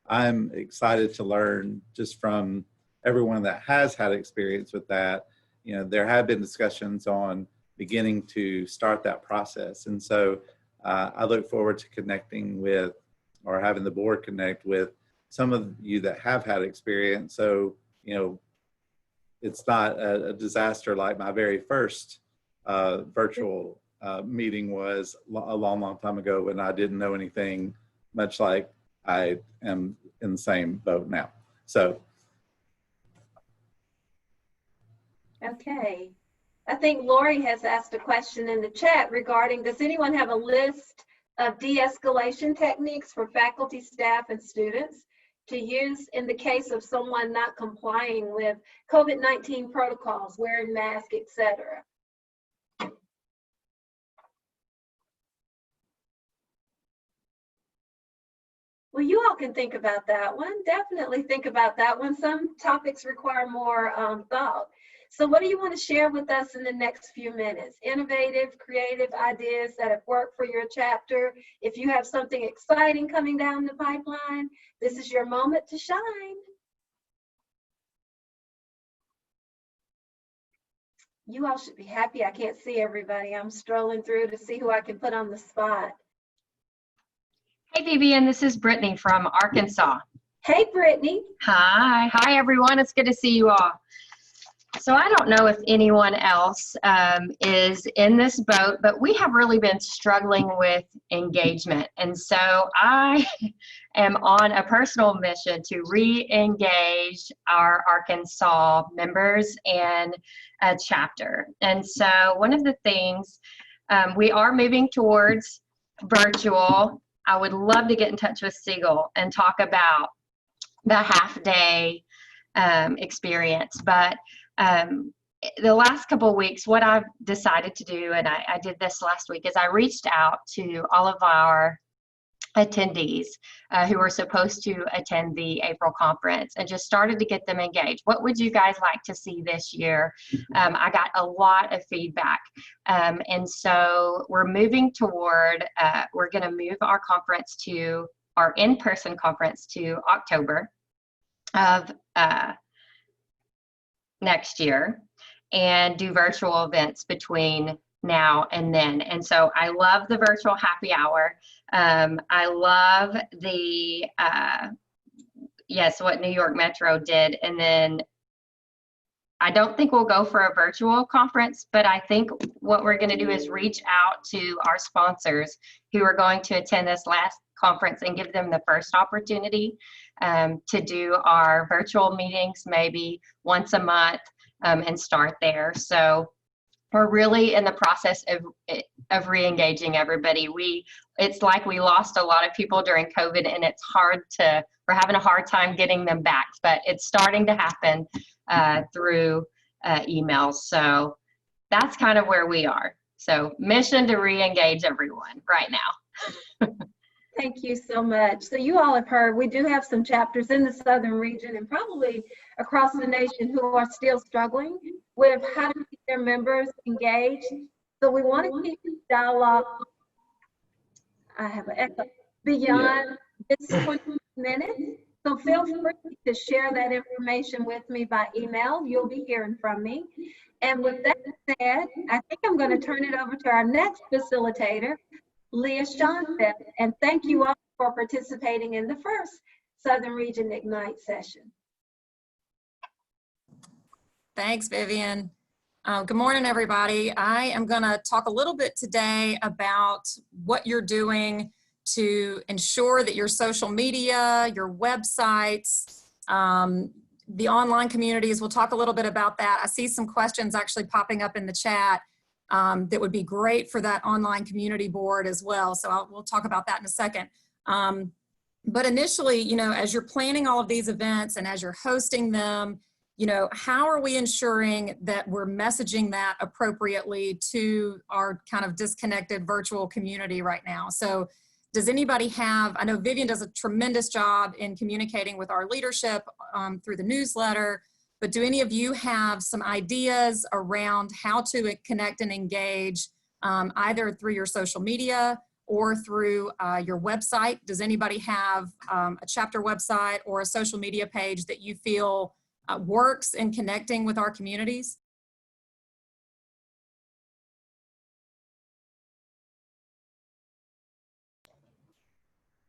I'm excited to learn just from everyone that has had experience with that. You know, there have been discussions on beginning to start that process. And so I look forward to connecting with, or having the board connect with some of you that have had experience. So, you know, it's not a disaster like my very first virtual meeting was a long, long time ago when I didn't know anything, much like I am in the same boat now. So. Okay. I think Lori has asked a question in the chat regarding, does anyone have a list of de-escalation techniques for faculty, staff, and students to use in the case of someone not complying with COVID-19 protocols, wearing masks, etc.? Well, you all can think about that one. Definitely think about that one. Some topics require more thought. So what do you want to share with us in the next few minutes? Innovative, creative ideas that have worked for your chapter. If you have something exciting coming down the pipeline, this is your moment to shine. You all should be happy. I can't see everybody. I'm strolling through to see who I can put on the spot. Hey, Vivian, this is Brittany from Arkansas. Hey, Brittany. Hi. Hi, everyone. It's good to see you all. So I don't know if anyone else is in this boat, but we have really been struggling with engagement. And so I am on a personal mission to re-engage our Arkansas members and a chapter. And so one of the things we are moving towards virtual. I would love to get in touch with Siegel and talk about the half-day experience. But the last couple of weeks, what I've decided to do, and I did this last week, is I reached out to all of our attendees who were supposed to attend the April conference and just started to get them engaged. What would you guys like to see this year? I got a lot of feedback. And so we're moving toward, we're going to move our conference to, our in-person conference to October of next year, and do virtual events between now and then. And so I love the virtual happy hour. I love the, yes, what New York Metro did. And then I don't think we'll go for a virtual conference, but I think what we're going to do is reach out to our sponsors who are going to attend this last conference and give them the first opportunity to do our virtual meetings maybe once a month and start there. So we're really in the process of re-engaging everybody. It's like we lost a lot of people during COVID, and it's hard to, we're having a hard time getting them back, but it's starting to happen through emails. So that's kind of where we are. So mission to re-engage everyone right now. Thank you so much. So you all have heard, we do have some chapters in the Southern region and probably across the nation who are still struggling with how to keep their members engaged. So we want to keep dialogue, I have an echo, beyond this 20 minutes. So feel free to share that information with me by email. You'll be hearing from me. And with that said, I think I'm going to turn it over to our next facilitator, Leah Schonfeld, and thank you all for participating in the first Southern Region Ignite session. Thanks, Vivian. Good morning, everybody. I am going to talk a little bit today about what you're doing to ensure that your social media, your websites, the online communities, we'll talk a little bit about that. I see some questions actually popping up in the chat that would be great for that online community board as well. So we'll talk about that in a second. But initially, you know, as you're planning all of these events and as you're hosting them, you know, how are we ensuring that we're messaging that appropriately to our kind of disconnected virtual community right now? So does anybody have, I know Vivian does a tremendous job in communicating with our leadership through the newsletter, but do any of you have some ideas around how to connect and engage either through your social media or through your website? Does anybody have a chapter website or a social media page that you feel works in connecting with our communities?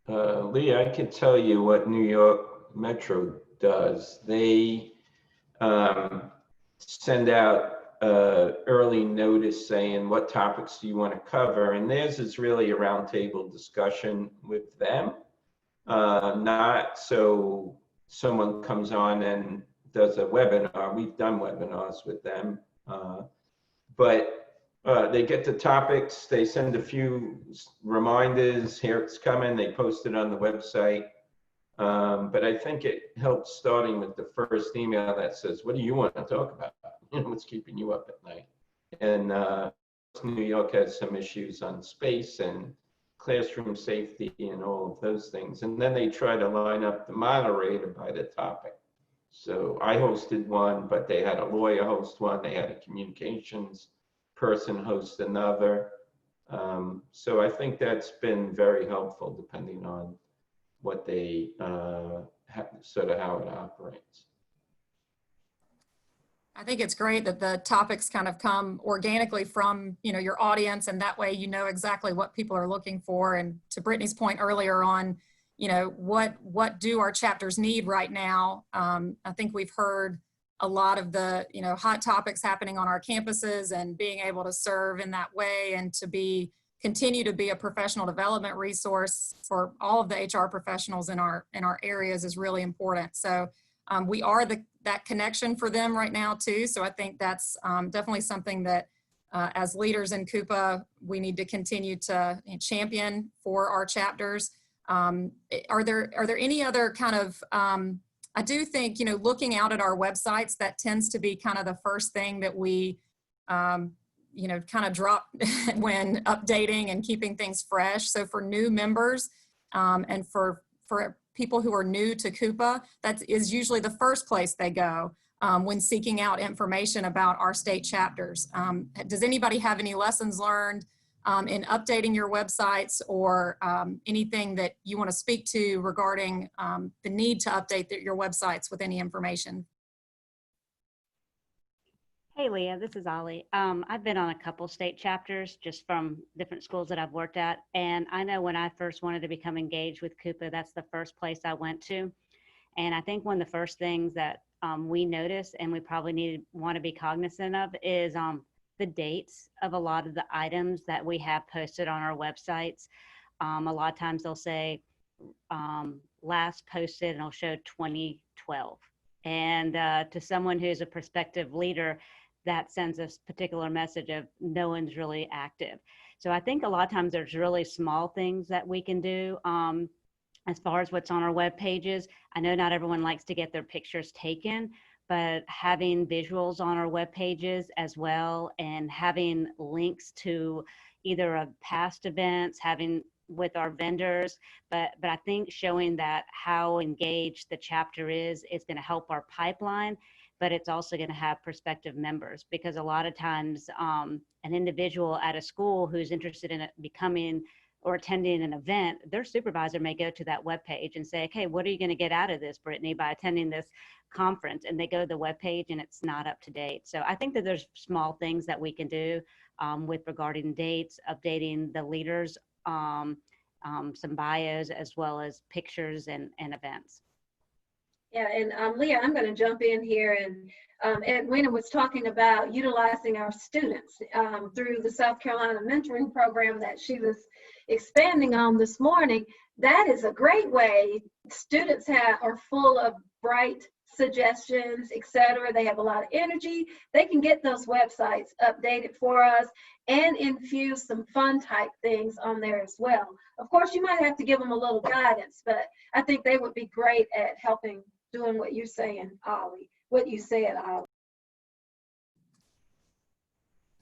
Leah, I can tell you what New York Metro does. They send out early notice saying what topics do you want to cover, and theirs is really a roundtable discussion with them, not so someone comes on and does a webinar. We've done webinars with them, but they get the topics, they send a few reminders, here it's coming, they post it on the website. But I think it helps starting with the first email that says, what do you want to talk about? You know, what's keeping you up at night? And New York has some issues on space and classroom safety and all of those things. And then they try to line up the moderator by the topic. So I hosted one, but they had a lawyer host one, they had a communications person host another. So I think that's been very helpful depending on what they, sort of how it operates. I think it's great that the topics kind of come organically from, you know, your audience, and that way you know exactly what people are looking for. And to Brittany's point earlier on, you know, what do our chapters need right now? I think we've heard a lot of the, hot topics happening on our campuses and being able to serve in that way and to continue to be a professional development resource for all of the HR professionals in our areas is really important. So we are that connection for them right now too. So I think that's definitely something that as leaders in CUPA, we need to continue to champion for our chapters. Are there any other kind of, I do think, looking out at our websites, that tends to be kind of the first thing that we, kind of drop when updating and keeping things fresh. So for new members and for people who are new to CUPA, that is usually the first place they go when seeking out information about our state chapters. Does anybody have any lessons learned in updating your websites or anything that you want to speak to regarding the need to update your websites with any information? Hey, Leah, this is Ollie. I've been on a couple state chapters just from different schools that I've worked at. And I know when I first wanted to become engaged with CUPA, that's the first place I went to. And I think one of the first things that we notice and we probably want to be cognizant of is the dates of a lot of the items that we have posted on our websites. A lot of times they'll say last posted and it'll show 2012. And to someone who's a prospective leader, that sends a particular message of no one's really active. So I think a lot of times there's really small things that we can do as far as what's on our web pages. I know not everyone likes to get their pictures taken, but having visuals on our web pages as well and having links to either a past events, having with our vendors, but I think showing that how engaged the chapter is going to help our pipeline, but it's also going to have prospective members, because a lot of times an individual at a school who's interested in becoming or attending an event, their supervisor may go to that webpage and say, okay, what are you going to get out of this, Brittany, by attending this conference? And they go to the webpage and it's not up to date. So I think that there's small things that we can do with regarding dates, updating the leaders, some bios, as well as pictures and events. Yeah, and Leah, I'm going to jump in here, and Edwina was talking about utilizing our students through the South Carolina mentoring program that she was expanding on this morning. That is a great way. Students are full of bright suggestions, etc. They have a lot of energy. They can get those websites updated for us and infuse some fun type things on there as well. Of course, you might have to give them a little guidance, but I think they would be great at helping doing what you're saying, Ollie, what you said, Ollie.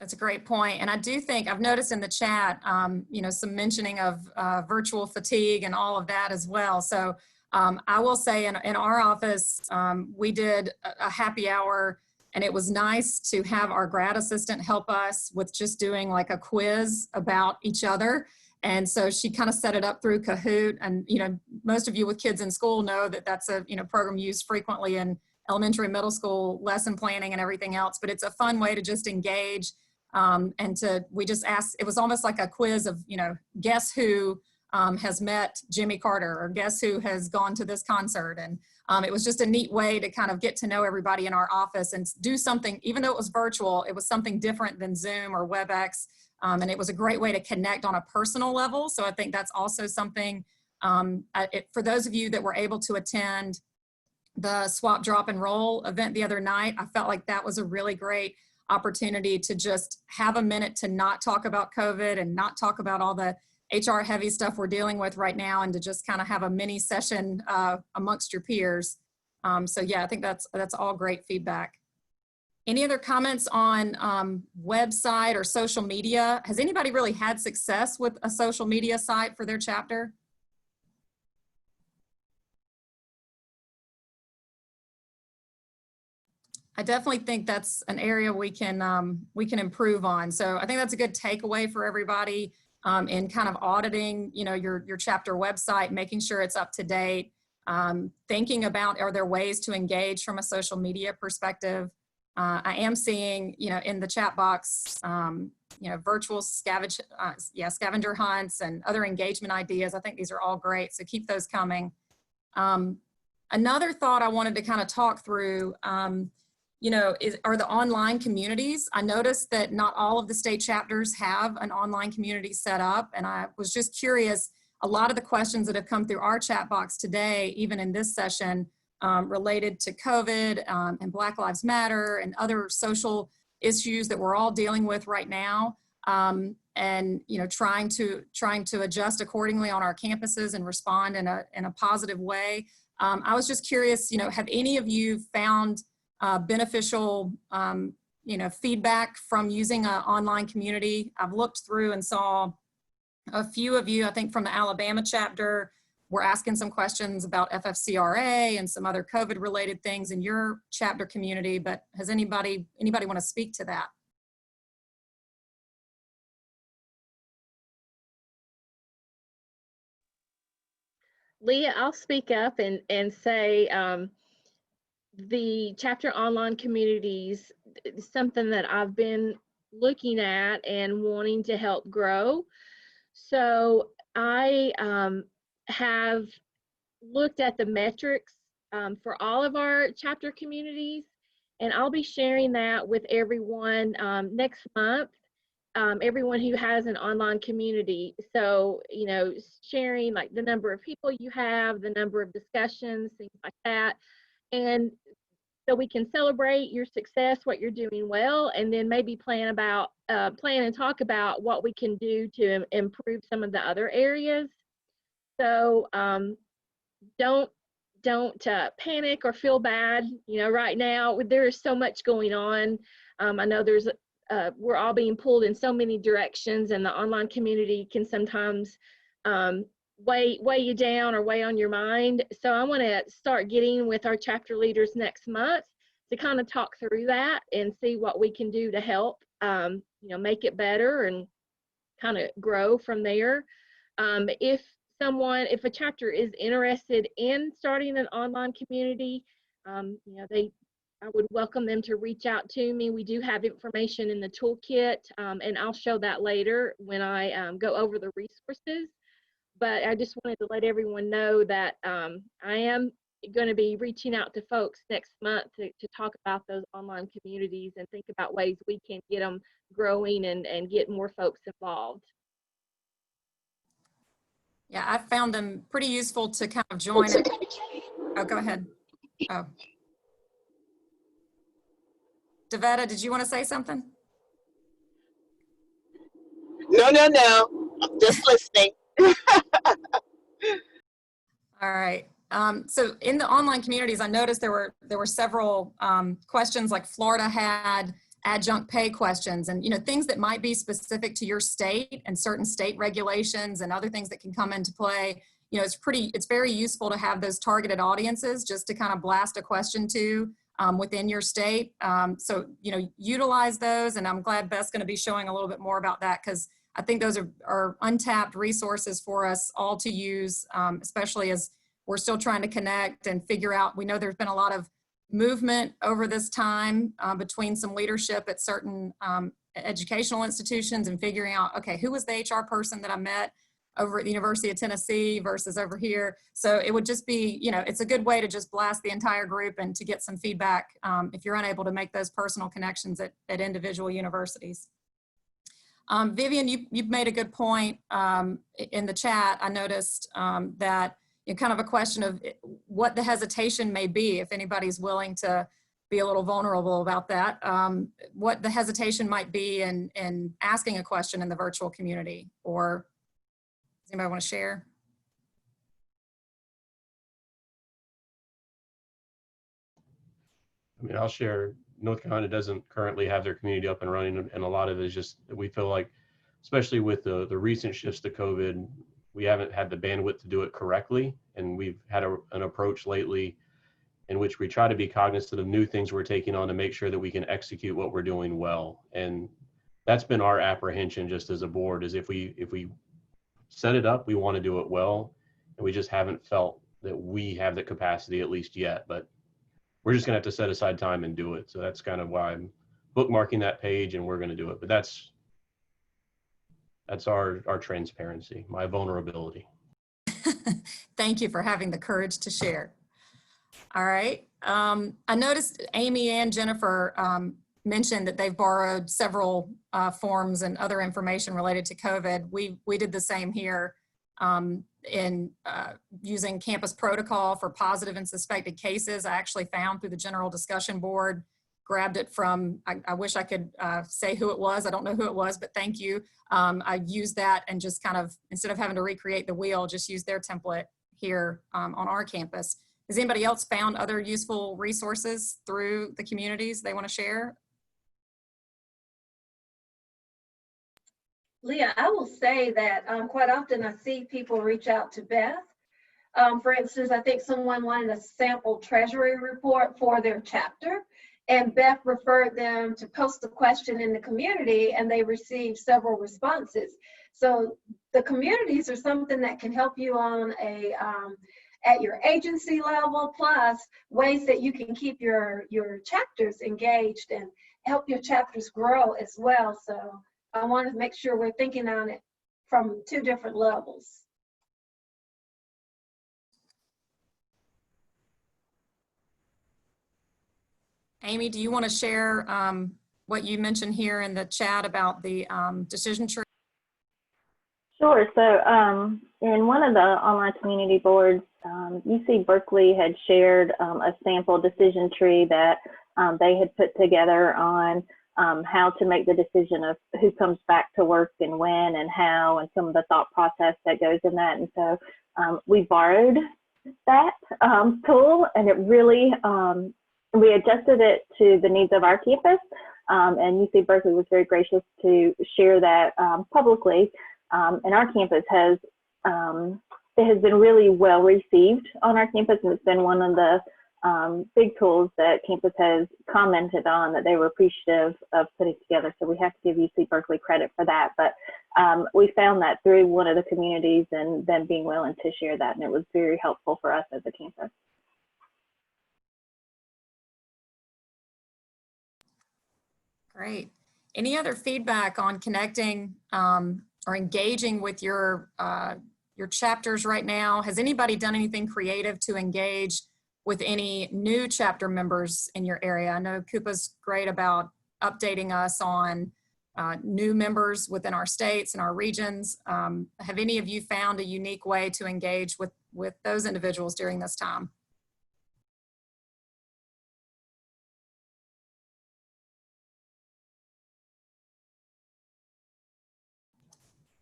That's a great point. And I do think I've noticed in the chat, some mentioning of virtual fatigue and all of that as well. So I will say in our office, we did a happy hour, and it was nice to have our grad assistant help us with just doing like a quiz about each other. And so she kind of set it up through Kahoot. And, most of you with kids in school know that that's a, program used frequently in elementary, middle school lesson planning and everything else. But it's a fun way to just engage. We just asked, it was almost like a quiz of, guess who has met Jimmy Carter, or guess who has gone to this concert. And it was just a neat way to kind of get to know everybody in our office and do something, even though it was virtual, it was something different than Zoom or WebEx. And it was a great way to connect on a personal level. So I think that's also something, for those of you that were able to attend the Swap, Drop, and Roll event the other night, I felt like that was a really great opportunity to just have a minute to not talk about COVID and not talk about all the HR heavy stuff we're dealing with right now, and to just kind of have a mini session amongst your peers. So yeah, I think that's all great feedback. Any other comments on website or social media? Has anybody really had success with a social media site for their chapter? I definitely think that's an area we can improve on. So I think that's a good takeaway for everybody in kind of auditing, your chapter website, making sure it's up to date, thinking about, are there ways to engage from a social media perspective? I am seeing, in the chat box, virtual scavenger hunts and other engagement ideas. I think these are all great, so keep those coming. Another thought I wanted to kind of talk through, are the online communities. I noticed that not all of the state chapters have an online community set up, and I was just curious, a lot of the questions that have come through our chat box today, even in this session, related to COVID and Black Lives Matter and other social issues that we're all dealing with right now, and trying to adjust accordingly on our campuses and respond in a positive way. I was just curious, have any of you found beneficial feedback from using an online community? I've looked through and saw a few of you, I think from the Alabama chapter, were asking some questions about FFCRA and some other COVID related things in your chapter community, but has anybody want to speak to that? Leah, I'll speak up and say the chapter online communities is something that I've been looking at and wanting to help grow. So I have looked at the metrics for all of our chapter communities, and I'll be sharing that with everyone next month. Everyone who has an online community. So, sharing like the number of people you have, the number of discussions, things like that. And so we can celebrate your success, what you're doing well, and then maybe plan and talk about what we can do to improve some of the other areas. So don't panic or feel bad. Right now there is so much going on. I know we're all being pulled in so many directions, and the online community can sometimes weigh you down or weigh on your mind. So I want to start getting with our chapter leaders next month to kind of talk through that and see what we can do to help make it better and kind of grow from there. If a chapter is interested in starting an online community, I would welcome them to reach out to me. We do have information in the toolkit, and I'll show that later when I go over the resources. But I just wanted to let everyone know that I am going to be reaching out to folks next month to talk about those online communities and think about ways we can get them growing and get more folks involved. Yeah, I found them pretty useful to kind of join it. Oh, go ahead. Oh. Devetta, did you want to say something? No. I'm just listening. All right. So in the online communities, I noticed there were several questions, like Florida had adjunct pay questions, and things that might be specific to your state and certain state regulations and other things that can come into play. It's very useful to have those targeted audiences just to kind of blast a question to within your state. So utilize those, and I'm glad Beth's going to be showing a little bit more about that, because I think those are untapped resources for us all to use, especially as we're still trying to connect and figure out. We know there's been a lot of movement over this time between some leadership at certain educational institutions and figuring out, okay, who was the HR person that I met over at the University of Tennessee versus over here. So it would just be, it's a good way to just blast the entire group and to get some feedback if you're unable to make those personal connections at individual universities. Vivian, you've made a good point in the chat. I noticed that kind of a question of what the hesitation may be, if anybody's willing to be a little vulnerable about that, what the hesitation might be in asking a question in the virtual community. Or does anybody want to share? I mean, I'll share. North Carolina doesn't currently have their community up and running, and a lot of it is just that we feel like, especially with the recent shifts to COVID, we haven't had the bandwidth to do it correctly. And we've had an approach lately in which we try to be cognizant of new things we're taking on to make sure that we can execute what we're doing well. And that's been our apprehension just as a board, is if we set it up, we want to do it well. And we just haven't felt that we have the capacity, at least yet. But we're just gonna have to set aside time and do it. So that's kind of why I'm bookmarking that page, and we're gonna do it. But that's our transparency, my vulnerability. Thank you for having the courage to share. All right. I noticed Amy and Jennifer mentioned that they've borrowed several forms and other information related to COVID. We did the same here in using campus protocol for positive and suspected cases. I actually found through the general discussion board, grabbed it from, I wish I could say who it was. I don't know who it was, but thank you. I used that and just kind of, instead of having to recreate the wheel, just use their template here on our campus. Has anybody else found other useful resources through the communities they want to share? Leah, I will say that quite often I see people reach out to Beth. For instance, I think someone wanted a sample treasury report for their chapter, and Beth referred them to post the question in the community, and they received several responses. So the communities are something that can help you on a at your agency level, plus ways that you can keep your chapters engaged and help your chapters grow as well. So I want to make sure we're thinking on it from two different levels. Amy, do you want to share what you mentioned here in the chat about the decision tree? Sure. So in one of the online community boards, UC Berkeley had shared a sample decision tree that they had put together on how to make the decision of who comes back to work and when and how, and some of the thought process that goes in that. And so we borrowed that tool, and it really, we adjusted it to the needs of our campus, and UC Berkeley was very gracious to share that publicly. And our campus has, it has been really well received on our campus, and it's been one of the big tools that campus has commented on that they were appreciative of putting together. So we have to give UC Berkeley credit for that. But we found that through one of the communities and them being willing to share that, and it was very helpful for us as a campus. Great. Any other feedback on connecting or engaging with your chapters right now? Has anybody done anything creative to engage with any new chapter members in your area? I know CUPA's great about updating us on new members within our states and our regions. Have any of you found a unique way to engage with those individuals during this time?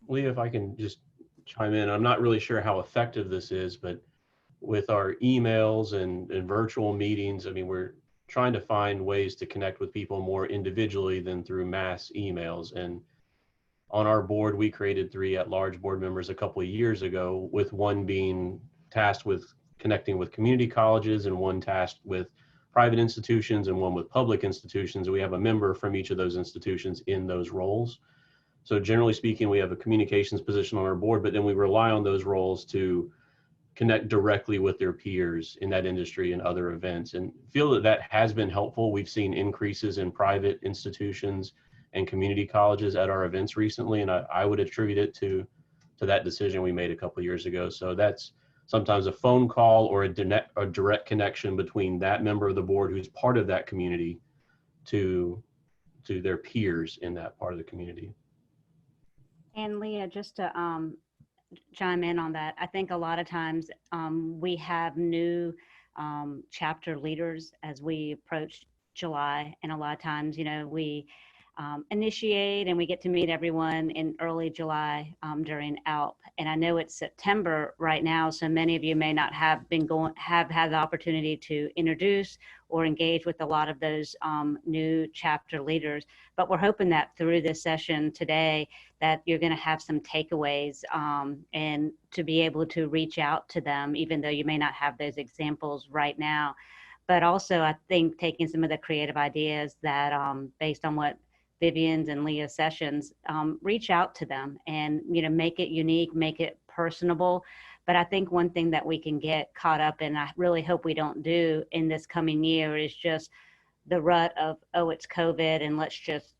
Leah, if I can just chime in, I'm not really sure how effective this is, but with our emails and virtual meetings, I mean, we're trying to find ways to connect with people more individually than through mass emails. And on our board, we created 3 at-large board members a couple of years ago, with one being tasked with connecting with community colleges and one tasked with private institutions and one with public institutions. We have a member from each of those institutions in those roles. So generally speaking, we have a communications position on our board, but then we rely on those roles to connect directly with their peers in that industry and other events, and feel that that has been helpful. We've seen increases in private institutions and community colleges at our events recently, and I would attribute it to that decision we made a couple of years ago. So that's sometimes a phone call or a direct connection between that member of the board who's part of that community to their peers in that part of the community. And Leah, just to chime in on that, I think a lot of times we have new chapter leaders as we approach July, and a lot of times, you know, we initiate and we get to meet everyone in early July during ALP. And I know it's September right now, so many of you may not have had the opportunity to introduce or engage with a lot of those new chapter leaders. But we're hoping that through this session today that you're going to have some takeaways and to be able to reach out to them, even though you may not have those examples right now. But also, I think taking some of the creative ideas that based on what Vivian's and Leah's sessions, reach out to them and, you know, make it unique, make it personable. But I think one thing that we can get caught up in, I really hope we don't do in this coming year, is just the rut of, oh, it's COVID and let's just,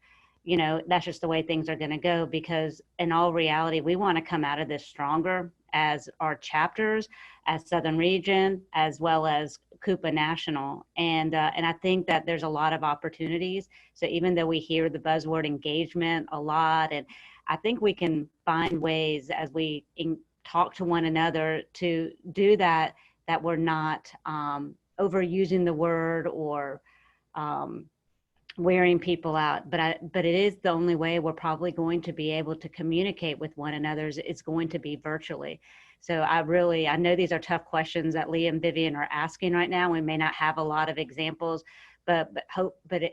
you know, that's just the way things are going to go. Because in all reality, we want to come out of this stronger as our chapters, as Southern Region, as well as CUPA National. And I think that there's a lot of opportunities. So even though we hear the buzzword engagement a lot, and I think we can find ways as we talk to one another to do that, that we're not overusing the word or wearing people out. But it is the only way we're probably going to be able to communicate with one another. It's going to be virtually. So I know these are tough questions that Leah and Vivian are asking right now. We may not have a lot of examples, but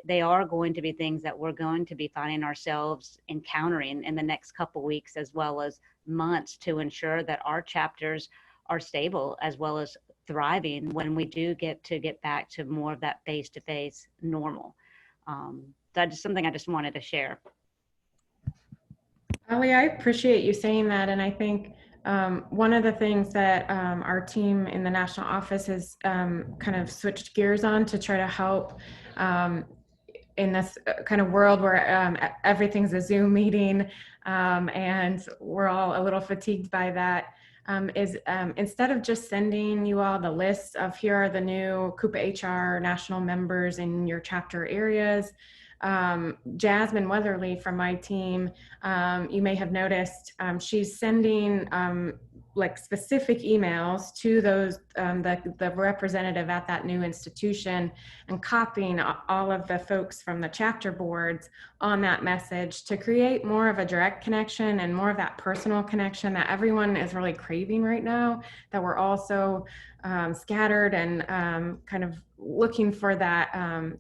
they are going to be things that we're going to be finding ourselves encountering in the next couple weeks, as well as months, to ensure that our chapters are stable as well as thriving when we do get back to more of that face-to-face normal. That's just something I just wanted to share. Ali, I appreciate you saying that. And I think one of the things that our team in the national office has kind of switched gears on to try to help in this kind of world where everything's a Zoom meeting and we're all a little fatigued by that, is instead of just sending you all the list of here are the new CUPA-HR national members in your chapter areas, Jasmine Weatherly from my team, you may have noticed, she's sending like specific emails to those, the representative at that new institution, and copying all of the folks from the chapter boards on that message to create more of a direct connection and more of that personal connection that everyone is really craving right now, that we're also scattered and kind of looking for that,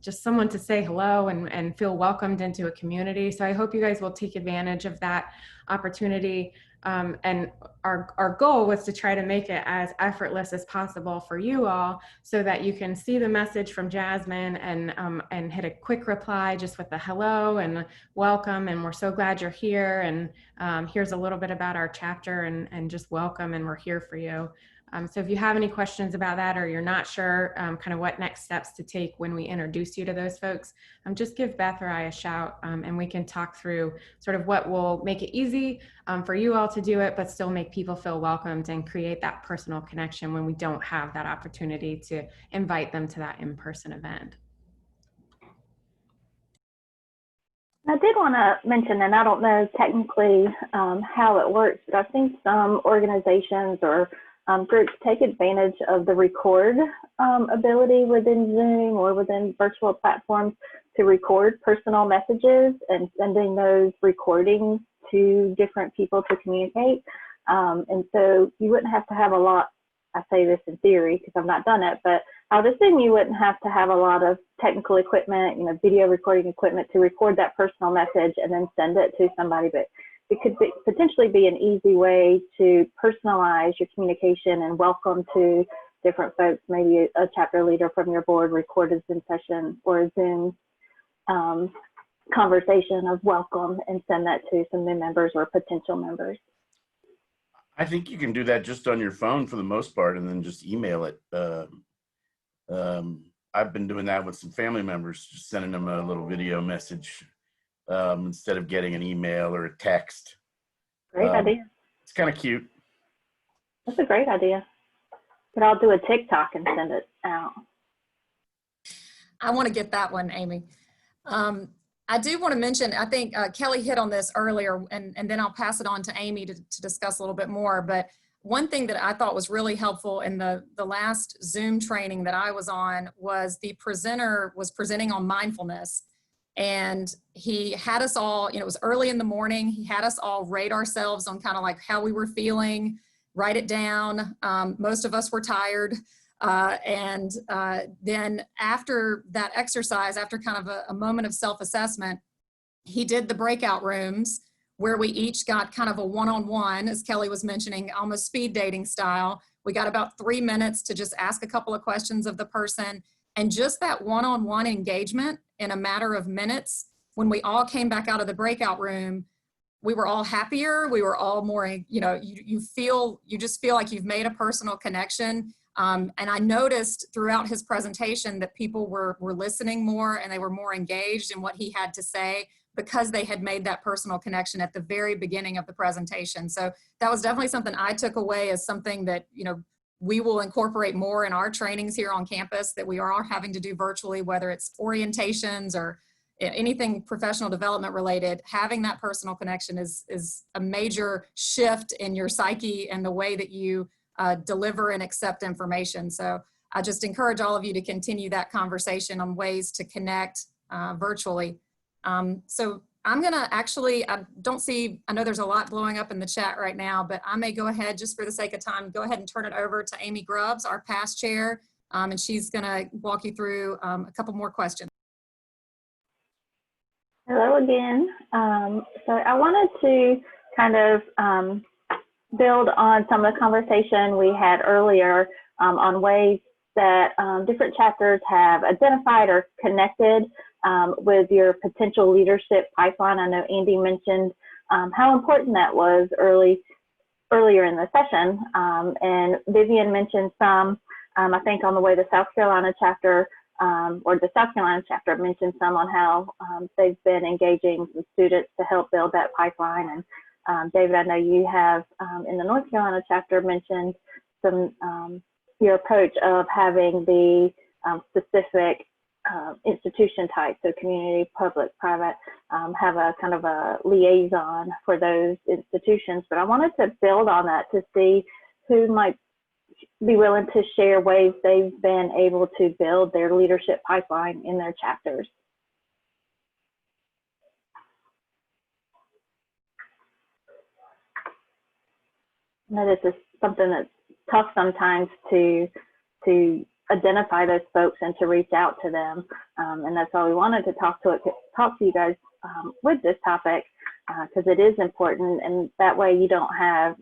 just someone to say hello and feel welcomed into a community. So I hope you guys will take advantage of that opportunity. And our goal was to try to make it as effortless as possible for you all, so that you can see the message from Jasmine and hit a quick reply just with a hello and welcome, and we're so glad you're here, and here's a little bit about our chapter, and just welcome, and we're here for you. So if you have any questions about that, or you're not sure kind of what next steps to take when we introduce you to those folks, just give Beth or I a shout, and we can talk through sort of what will make it easy for you all to do it, but still make people feel welcomed and create that personal connection when we don't have that opportunity to invite them to that in-person event. I did want to mention, and I don't know technically how it works, but I've seen some organizations or groups take advantage of the record ability within Zoom or within virtual platforms to record personal messages and sending those recordings to different people to communicate. And so you wouldn't have to have a lot, I say this in theory because I've not done it, but I would assume you wouldn't have to have a lot of technical equipment, video recording equipment to record that personal message and then send it to somebody. But it could potentially be an easy way to personalize your communication and welcome to different folks. Maybe a chapter leader from your board record a Zoom session or a Zoom conversation of welcome and send that to some new members or potential members. I think you can do that just on your phone for the most part, and then just email it. I've been doing that with some family members, just sending them a little video message instead of getting an email or a text. Great idea. It's kind of cute. That's a great idea. But I'll do a TikTok and send it out. I want to get that one, Amy. I do want to mention, I think Kelly hit on this earlier, and then I'll pass it on to Amy to discuss a little bit more. But one thing that I thought was really helpful in the last Zoom training that I was on was the presenter was presenting on mindfulness. And he had us all, it was early in the morning, he had us all rate ourselves on kind of like how we were feeling, write it down. Most of us were tired. And then after that exercise, after kind of a moment of self-assessment, he did the breakout rooms where we each got kind of a one-on-one, as Kelly was mentioning, almost speed dating style. We got about 3 minutes to just ask a couple of questions of the person. And just that one-on-one engagement in a matter of minutes, when we all came back out of the breakout room, we were all happier. We were all more, you just feel like you've made a personal connection. And I noticed throughout his presentation that people were listening more and they were more engaged in what he had to say because they had made that personal connection at the very beginning of the presentation. So that was definitely something I took away as something that, we will incorporate more in our trainings here on campus that we are having to do virtually, whether it's orientations or anything professional development related. Having that personal connection is a major shift in your psyche and the way that you deliver and accept information. So I just encourage all of you to continue that conversation on ways to connect virtually. So I'm gonna actually, I know there's a lot blowing up in the chat right now, but I may go ahead, just for the sake of time, go ahead and turn it over to Amy Grubbs, our past chair, and she's gonna walk you through a couple more questions. Hello again. So I wanted to kind of build on some of the conversation we had earlier on ways that different chapters have identified or connected with your potential leadership pipeline. I know Andy mentioned how important that was earlier in the session, and Vivian mentioned some, I think on the way the South Carolina chapter, or the South Carolina chapter mentioned some on how they've been engaging some students to help build that pipeline. And David, I know you have in the North Carolina chapter mentioned some your approach of having the specific institution type, so community, public, private, have a kind of a liaison for those institutions. But I wanted to build on that to see who might be willing to share ways they've been able to build their leadership pipeline in their chapters. I know this is something that's tough sometimes to identify those folks and to reach out to them, and that's why we wanted to talk to you guys with this topic, because it is important, and that way you don't have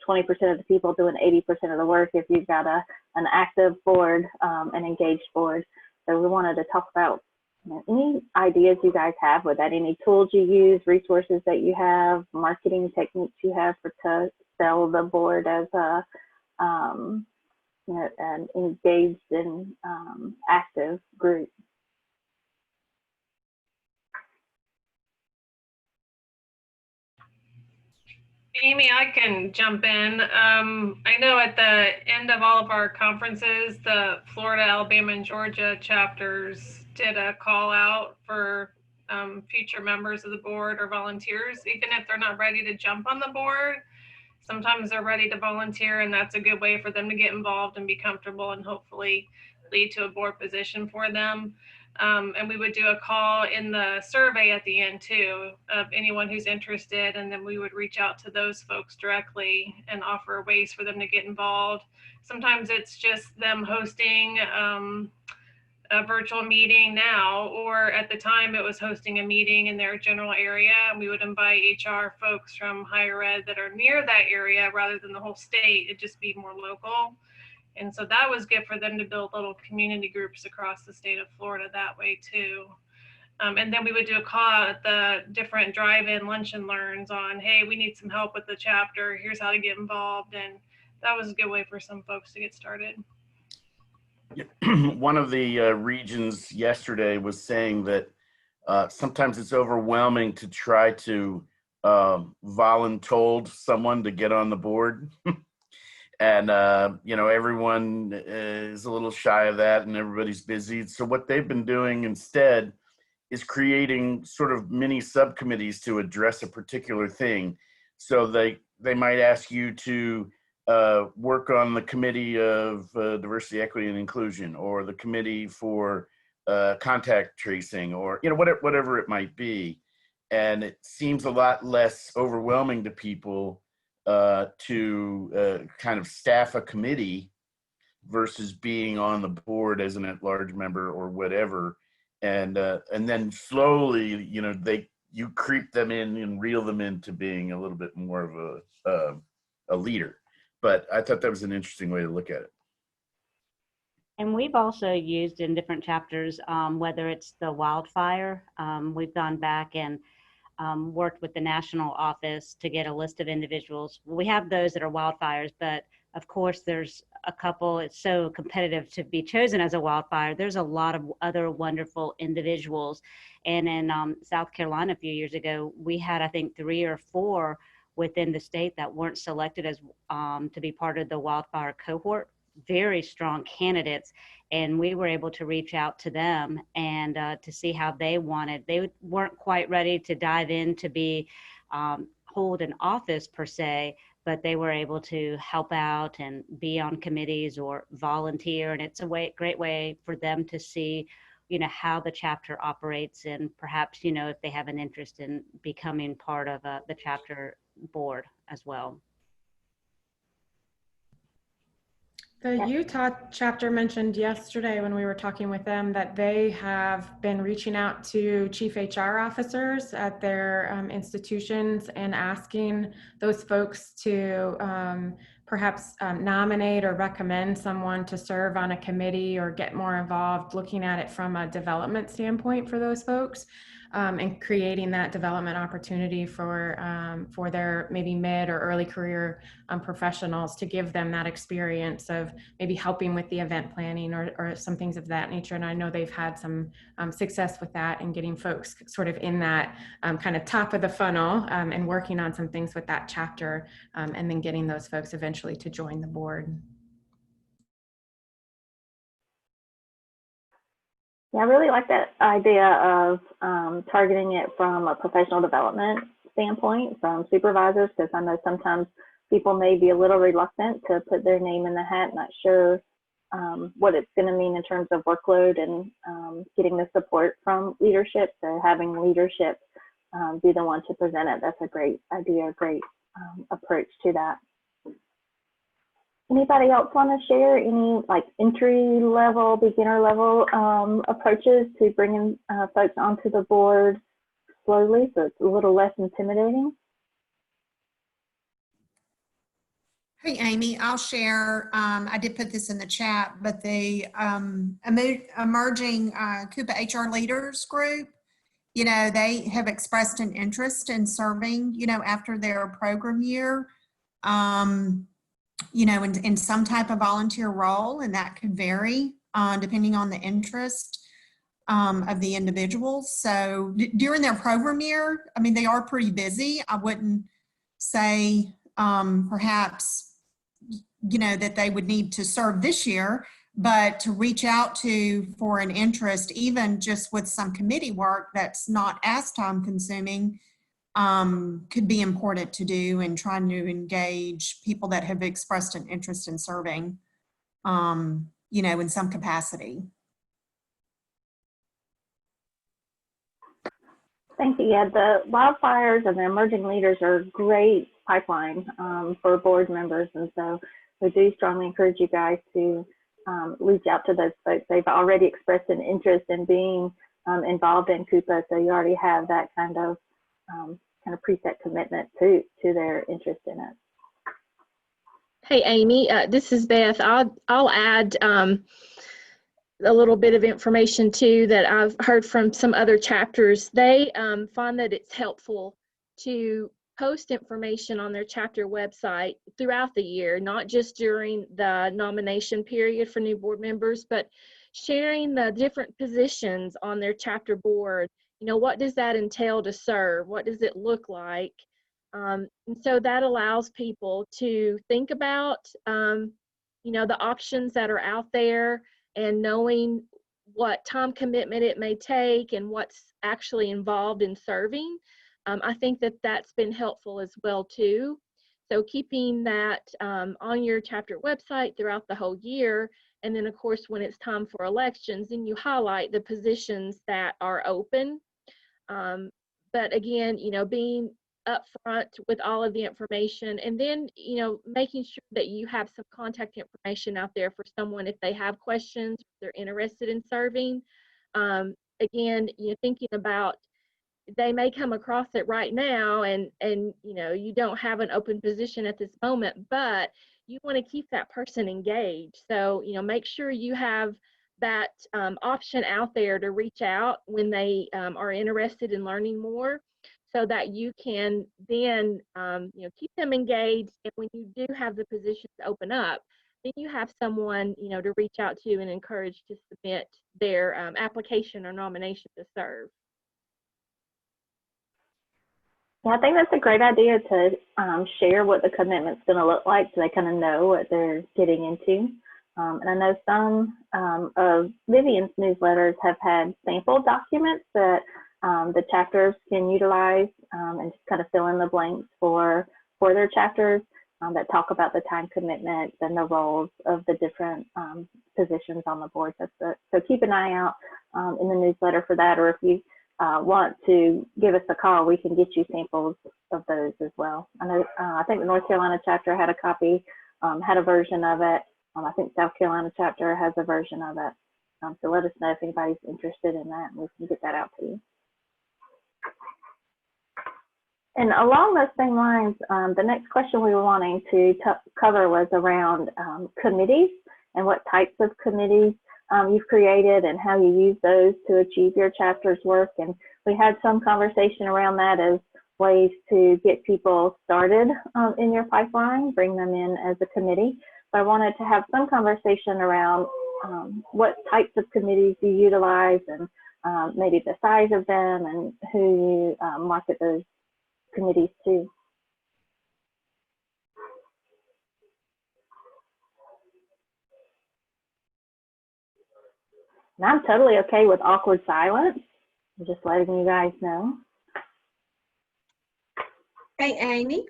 20% of the people doing 80% of the work if you've got an active board, an engaged board. So we wanted to talk about any ideas you guys have with that, any tools you use, resources that you have, marketing techniques you have to sell the board as a an engaged and active group. Amy, I can jump in. I know at the end of all of our conferences, the Florida, Alabama, and Georgia chapters did a call out for future members of the board or volunteers, even if they're not ready to jump on the board. Sometimes they're ready to volunteer, and that's a good way for them to get involved and be comfortable and hopefully lead to a board position for them. And we would do a call in the survey at the end too of anyone who's interested, and then we would reach out to those folks directly and offer ways for them to get involved. Sometimes it's just them hosting a virtual meeting now, or at the time it was hosting a meeting in their general area, and we would invite HR folks from higher ed that are near that area rather than the whole state. It'd just be more local. And so that was good for them to build little community groups across the state of Florida that way too. And then we would do a call out at the different drive-in lunch and learns on, hey, we need some help with the chapter. Here's how to get involved. And that was a good way for some folks to get started. One of the regions yesterday was saying that sometimes it's overwhelming to try to voluntold someone to get on the board. And, everyone is a little shy of that and everybody's busy. So what they've been doing instead is creating sort of mini subcommittees to address a particular thing. So they might ask you to work on the committee of diversity, equity, and inclusion, or the committee for contact tracing, or whatever it might be. And it seems a lot less overwhelming to people to kind of staff a committee versus being on the board as an at-large member or whatever. And then slowly, you creep them in and reel them into being a little bit more of a leader. But I thought that was an interesting way to look at it. And we've also used in different chapters, whether it's the wildfire, we've gone back and worked with the national office to get a list of individuals. We have those that are wildfires, but of course there's a couple, it's so competitive to be chosen as a wildfire. There's a lot of other wonderful individuals. And in South Carolina a few years ago, we had, I think, 3 or 4 within the state that weren't selected as to be part of the wildfire cohort very strong candidates, and we were able to reach out to them and to see how they wanted. They weren't quite ready to dive in to be hold an office per se, but they were able to help out and be on committees or volunteer. And it's a great way for them to see, how the chapter operates, and perhaps, if they have an interest in becoming part of the chapter board as well. The Utah chapter mentioned yesterday when we were talking with them that they have been reaching out to chief HR officers at their institutions and asking those folks to perhaps nominate or recommend someone to serve on a committee or get more involved, looking at it from a development standpoint for those folks. And creating that development opportunity for their maybe mid or early career professionals, to give them that experience of maybe helping with the event planning or some things of that nature. And I know they've had some success with that and getting folks sort of in that kind of top of the funnel and working on some things with that chapter, and then getting those folks eventually to join the board. Yeah, I really like that idea of targeting it from a professional development standpoint from supervisors, because I know sometimes people may be a little reluctant to put their name in the hat, not sure what it's going to mean in terms of workload and getting the support from leadership. So having leadership be the one to present it, that's a great idea, a great approach to that. Anybody else want to share any like entry level, beginner level approaches to bringing folks onto the board slowly so it's a little less intimidating? Hey, Amy, I'll share. I did put this in the chat, but the emerging CUPA-HR leaders group, they have expressed an interest in serving, after their program year. In some type of volunteer role, and that could vary depending on the interest of the individuals. So during their program year, I mean, they are pretty busy. I wouldn't say perhaps, that they would need to serve this year, but to reach out to for an interest, even just with some committee work that's not as time consuming, could be important to do, and trying to engage people that have expressed an interest in serving, in some capacity. Thank you. Yeah, the wildfires and the emerging leaders are a great pipeline for board members. And so we do strongly encourage you guys to reach out to those folks. They've already expressed an interest in being involved in CUPA, so you already have that kind of preset commitment to their interest in it. Hey, Amy, this is Beth. I'll add a little bit of information too that I've heard from some other chapters. They find that it's helpful to post information on their chapter website throughout the year, not just during the nomination period for new board members, but sharing the different positions on their chapter board. What does that entail to serve? What does it look like? And so that allows people to think about, the options that are out there, and knowing what time commitment it may take and what's actually involved in serving. I think that that's been helpful as well too. So keeping that on your chapter website throughout the whole year. And then of course, when it's time for elections, then you highlight the positions that are open. But again, being upfront with all of the information, and then, making sure that you have some contact information out there for someone if they have questions, if they're interested in serving. Again, thinking about, they may come across it right now and you don't have an open position at this moment, but you want to keep that person engaged. So, make sure you have that option out there to reach out when they are interested in learning more, so that you can then keep them engaged. And when you do have the positions open up, then you have someone to reach out to and encourage to submit their application or nomination to serve. Yeah, I think that's a great idea to share what the commitment's going to look like, so they kind of know what they're getting into. And I know some of Vivian's newsletters have had sample documents that the chapters can utilize and just kind of fill in the blanks for their chapters that talk about the time commitments and the roles of the different positions on the board. So keep an eye out in the newsletter for that, or if you want to give us a call, we can get you samples of those as well. I know, I think the North Carolina chapter had a copy, had a version of it. I think South Carolina chapter has a version of it. So let us know if anybody's interested in that, and we can get that out to you. And along those same lines, the next question we were wanting to cover was around committees and what types of committees you've created and how you use those to achieve your chapter's work. And we had some conversation around that as ways to get people started in your pipeline, bring them in as a committee. So I wanted to have some conversation around what types of committees you utilize and maybe the size of them and who you market those committees to. And I'm totally okay with awkward silence. I'm just letting you guys know. Hey, Amy.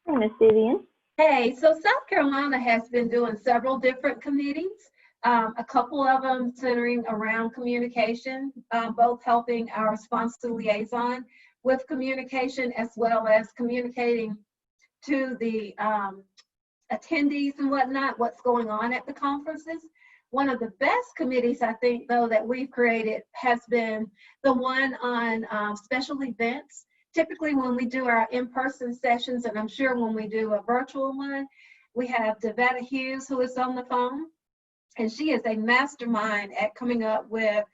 Hey, Miss Vivian. Hey, so South Carolina has been doing several different committees, a couple of them centering around communication, both helping our sponsor liaison with communication as well as communicating to the attendees and whatnot, what's going on at the conferences. One of the best committees, I think, though, that we've created has been the one on special events. Typically, when we do our in-person sessions, and I'm sure when we do a virtual one, we have Devetta Hughes, who is on the phone, and she is a mastermind at coming up with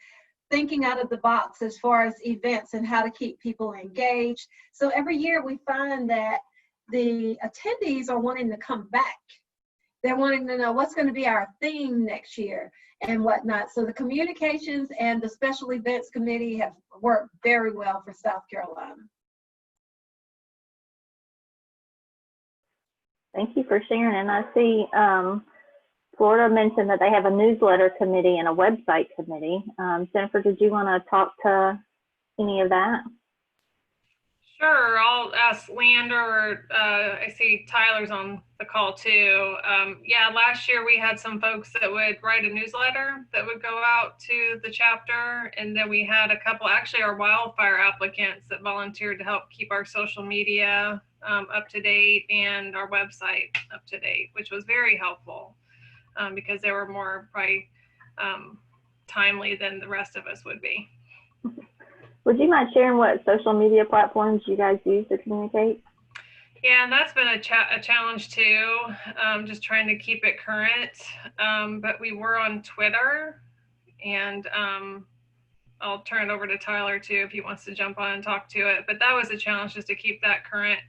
thinking out of the box as far as events and how to keep people engaged. So every year we find that the attendees are wanting to come back. They're wanting to know what's going to be our theme next year and whatnot. So the communications and the special events committee have worked very well for South Carolina. Thank you for sharing. And I see Florida mentioned that they have a newsletter committee and a website committee. Jennifer, did you want to talk to any of that? Sure, I'll ask Lander. I see Tyler's on the call too. Yeah, last year we had some folks that would write a newsletter that would go out to the chapter. And then we had a couple, actually our wildfire applicants that volunteered to help keep our social media up to date and our website up to date, which was very helpful because they were more probably timely than the rest of us would be. Would you mind sharing what social media platforms you guys use to communicate? Yeah, and that's been a challenge too, just trying to keep it current. But we were on Twitter, and I'll turn it over to Tyler too if he wants to jump on and talk to it. But that was a challenge, just to keep that current.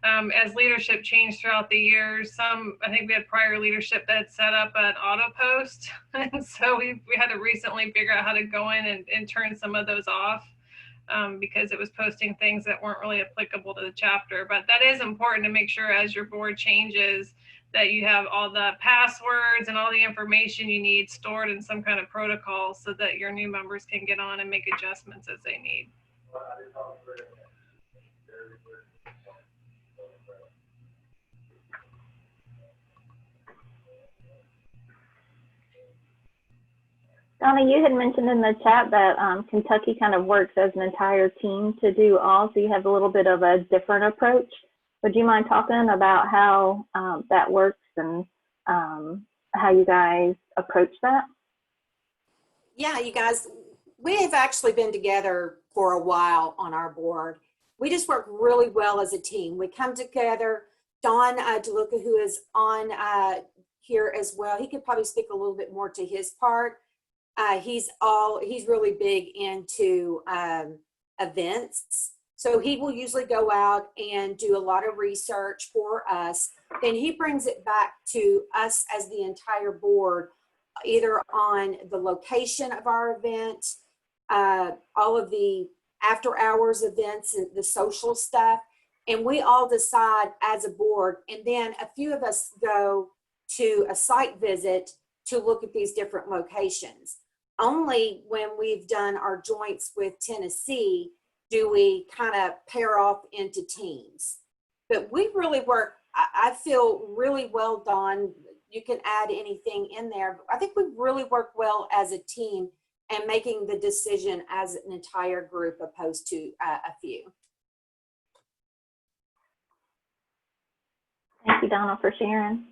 As leadership changed throughout the years, I think we had prior leadership that had set up an auto post. And so we had to recently figure out how to go in and turn some of those off. Because it was posting things that weren't really applicable to the chapter. But that is important to make sure as your board changes that you have all the passwords and all the information you need stored in some kind of protocol so that your new members can get on and make adjustments as they need. Donna, you had mentioned in the chat that Kentucky kind of works as an entire team to do all, so you have a little bit of a different approach. Would you mind talking about how that works and how you guys approach that? Yeah, you guys, we have actually been together for a while on our board. We just work really well as a team. We come together. Don DeLuca, who is on here as well, he could probably speak a little bit more to his part. He's really big into events. So he will usually go out and do a lot of research for us. Then he brings it back to us as the entire board, either on the location of our event, all of the after hours events and the social stuff. And we all decide as a board. And then a few of us go to a site visit to look at these different locations. Only when we've done our joints with Tennessee do we kind of pair off into teams. But we really work, I feel really well, Dawn. You can add anything in there. I think we really work well as a team and making the decision as an entire group opposed to a few. Thank you, Donna, for sharing.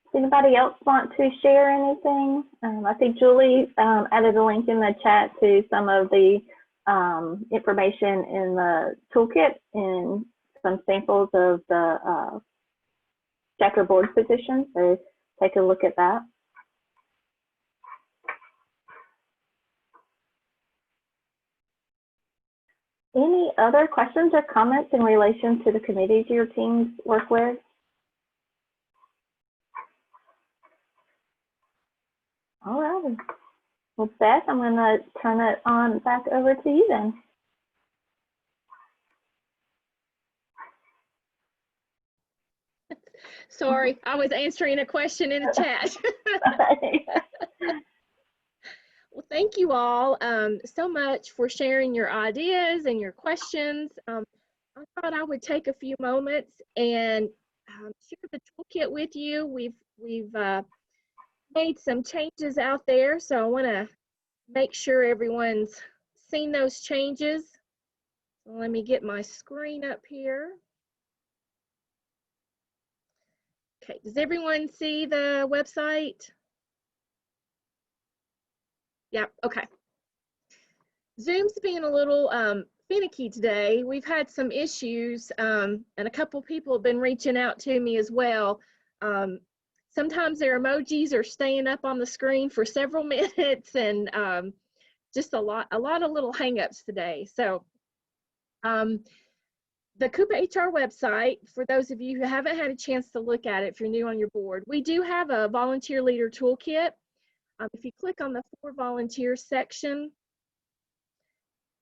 Does anybody else want to share anything? I think Julie added a link in the chat to some of the information in the toolkit and some samples of the chapter board positions, so take a look at that. Any other questions or comments in relation to the committees your teams work with? All right. Well, Beth, I'm going to turn it on back over to you then. Sorry, I was answering a question in the chat. Well, thank you all so much for sharing your ideas and your questions. I thought I would take a few moments and share the toolkit with you. We've made some changes out there, so I want to make sure everyone's seen those changes. So let me get my screen up here. Okay, does everyone see the website? Yep, okay. Zoom's being a little finicky today. We've had some issues and a couple people have been reaching out to me as well. Sometimes their emojis are staying up on the screen for several minutes and just a lot of little hangups today. So the CUPA-HR website, for those of you who haven't had a chance to look at it, if you're new on your board, we do have a volunteer leader toolkit. If you click on the For Volunteers section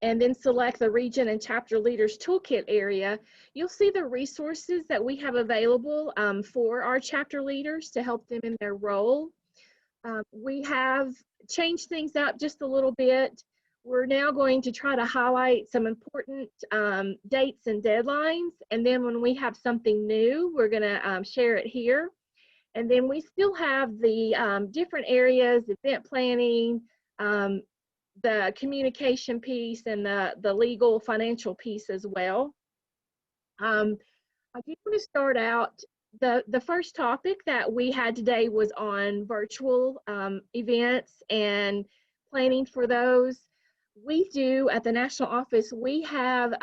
and then select the Region and Chapter Leaders Toolkit area, you'll see the resources that we have available for our chapter leaders to help them in their role. We have changed things up just a little bit. We're now going to try to highlight some important dates and deadlines, and then when we have something new, we're going to share it here. And then we still have the different areas, event planning, the communication piece, and the legal financial piece as well. I do want to start out, the first topic that we had today was on virtual events and planning for those. We do, at the national office, we have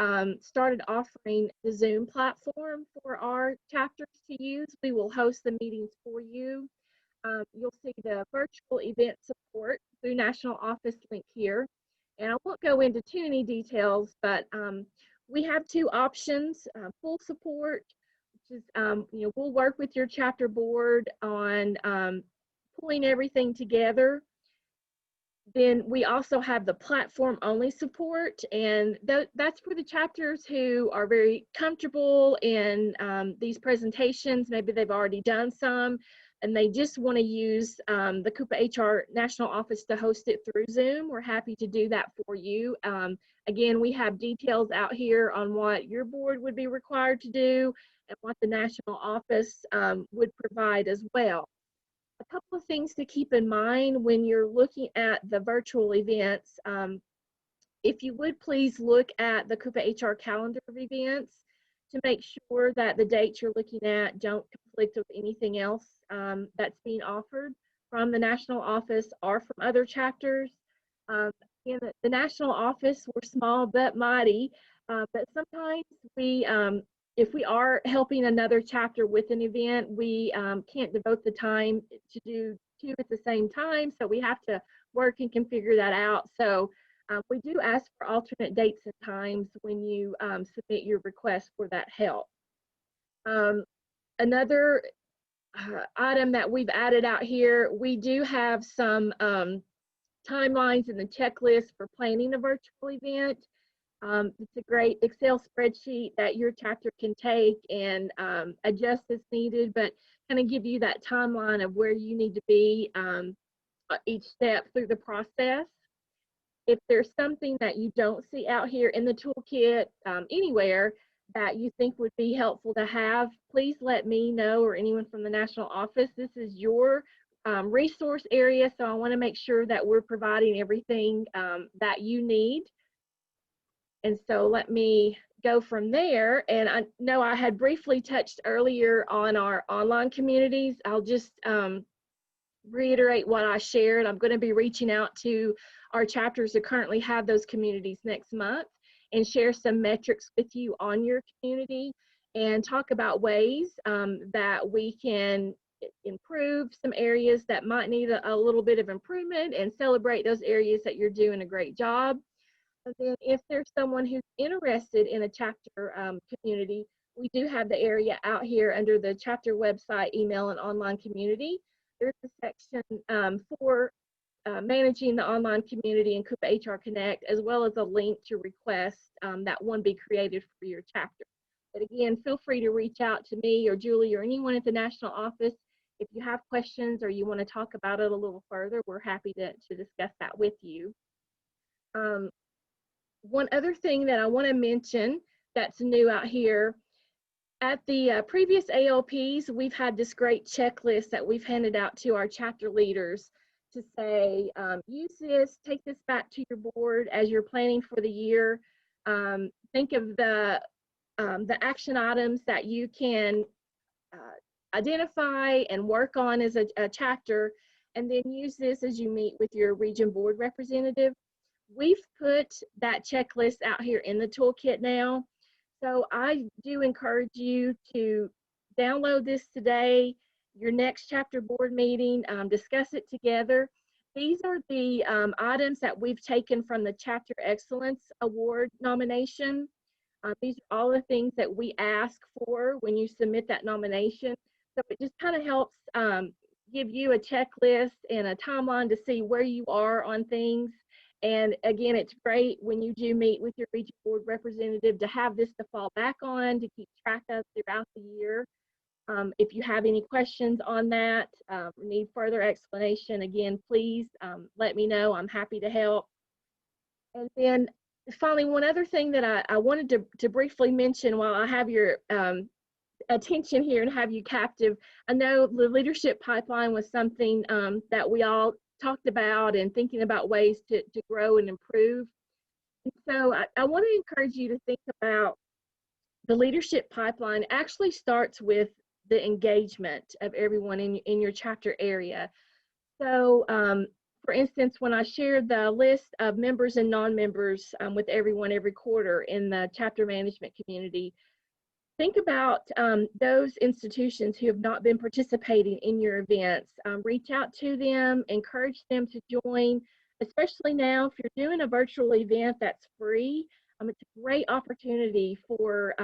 started offering the Zoom platform for our chapters to use. We will host the meetings for you. You'll see the virtual event support through national office link here. And I won't go into too many details, but we have two options: full support, which is we'll work with your chapter board on pulling everything together. Then we also have the platform only support, and that's for the chapters who are very comfortable in these presentations. Maybe they've already done some and they just want to use the CUPA-HR national office to host it through Zoom. We're happy to do that for you. Again, we have details out here on what your board would be required to do and what the national office would provide as well. A couple of things to keep in mind when you're looking at the virtual events. If you would please look at the CUPA-HR calendar of events to make sure that the dates you're looking at don't conflict with anything else that's being offered from the national office or from other chapters. In the national office, we're small but mighty, but sometimes we if we are helping another chapter with an event, we can't devote the time to do two at the same time, so we have to work and can figure that out. So we do ask for alternate dates and times when you submit your request for that help. Another item that we've added out here, we do have some timelines in the checklist for planning a virtual event. It's a great Excel spreadsheet that your chapter can take and adjust as needed, but kind of give you that timeline of where you need to be each step through the process. If there's something that you don't see out here in the toolkit anywhere that you think would be helpful to have, please let me know or anyone from the national office. This is your resource area, so I want to make sure that we're providing everything that you need. And so let me go from there. And I know I had briefly touched earlier on our online communities. I'll just reiterate what I shared. I'm going to be reaching out to our chapters that currently have those communities next month and share some metrics with you on your community and talk about ways that we can improve some areas that might need a little bit of improvement and celebrate those areas that you're doing a great job. And then if there's someone who's interested in a chapter community, we do have the area out here under the chapter website, email, and online community. There's a section for managing the online community in CUPA-HR Connect, as well as a link to request that one be created for your chapter. But again, feel free to reach out to me or Julie or anyone at the national office. If you have questions or you want to talk about it a little further, we're happy to discuss that with you. One other thing that I want to mention that's new out here, at the previous ALPs, we've had this great checklist that we've handed out to our chapter leaders to say, use this, take this back to your board as you're planning for the year. Think of the action items that you can identify and work on as a chapter, and then use this as you meet with your region board representative. We've put that checklist out here in the toolkit now. So I do encourage you to download this today, your next chapter board meeting, discuss it together. These are the items that we've taken from the Chapter Excellence Award nomination. These are all the things that we ask for when you submit that nomination. So it just kind of helps give you a checklist and a timeline to see where you are on things. And again, it's great when you do meet with your region board representative to have this to fall back on, to keep track of throughout the year. If you have any questions on that, need further explanation, again, please let me know. I'm happy to help. And then finally, one other thing that I wanted to briefly mention while I have your attention here and have you captive. I know the leadership pipeline was something that we all talked about and thinking about ways to grow and improve. And so I want to encourage you to think about the leadership pipeline actually starts with the engagement of everyone in your chapter area. So for instance, when I shared the list of members and non-members with everyone every quarter in the chapter management community, think about those institutions who have not been participating in your events. Reach out to them, encourage them to join, especially now if you're doing a virtual event that's free. It's a great opportunity for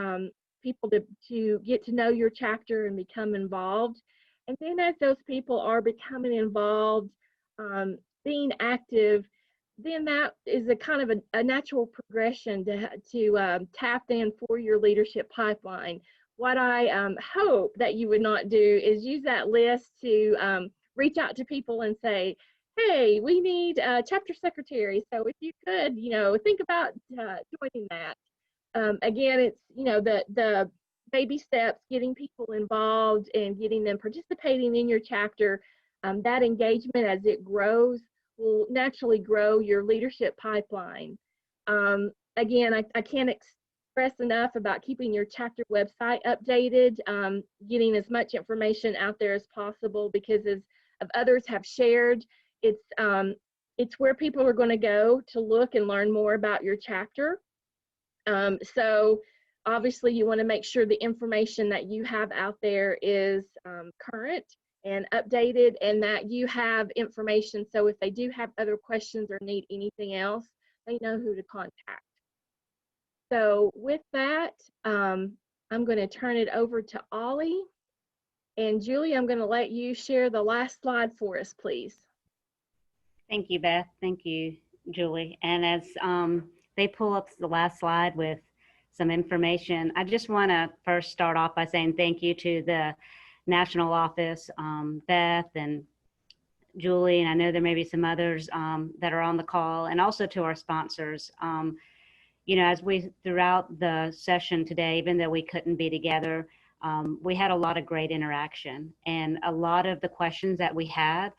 people to get to know your chapter and become involved. And then as those people are becoming involved, being active, then that is a kind of a natural progression to tap in for your leadership pipeline. What I hope that you would not do is use that list to reach out to people and say, hey, we need a chapter secretary. So if you could, think about joining that. Again, it's, the baby steps, getting people involved and getting them participating in your chapter. That engagement as it grows will naturally grow your leadership pipeline. Again, I can't express enough about keeping your chapter website updated, getting as much information out there as possible, because as others have shared, it's where people are going to go to look and learn more about your chapter. So obviously you want to make sure the information that you have out there is current and updated, and that you have information so if they do have other questions or need anything else, they know who to contact. So with that, I'm going to turn it over to Ollie. And Julie, I'm going to let you share the last slide for us, please. Thank you, Beth. Thank you, Julie. And as they pull up the last slide with some information, I just want to first start off by saying thank you to the national office, Beth and Julie, and I know there may be some others that are on the call, and also to our sponsors. You know, as we, throughout the session today, even though we couldn't be together, we had a lot of great interaction, and a lot of the questions that we had,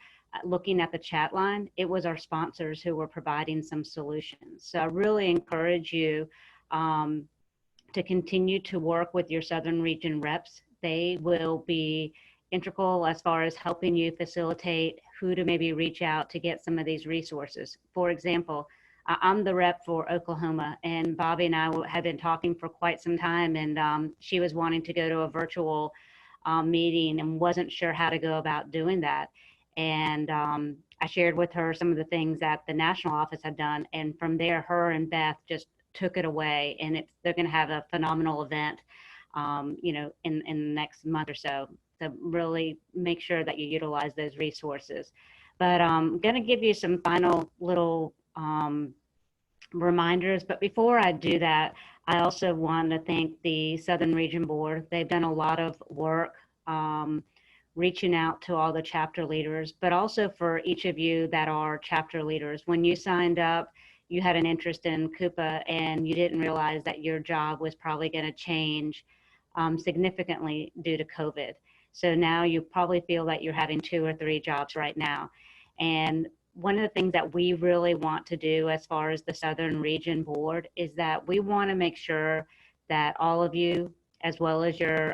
looking at the chat line, it was our sponsors who were providing some solutions. So I really encourage you to continue to work with your Southern Region reps. They will be integral as far as helping you facilitate who to maybe reach out to get some of these resources. For example, I'm the rep for Oklahoma, and Bobby and I have been talking for quite some time, and she was wanting to go to a virtual meeting and wasn't sure how to go about doing that. And I shared with her some of the things that the national office had done, and from there, her and Beth just took it away, and they're going to have a phenomenal event, you know, in the next month or so. So really make sure that you utilize those resources. But I'm going to give you some final little reminders. But before I do that, I also want to thank the Southern Region Board. They've done a lot of work reaching out to all the chapter leaders, but also for each of you that are chapter leaders. When you signed up, you had an interest in CUPA and you didn't realize that your job was probably going to change significantly due to COVID. So now you probably feel that you're having 2 or 3 jobs right now. And one of the things that we really want to do as far as the Southern Region Board is that we want to make sure that all of you, as well as your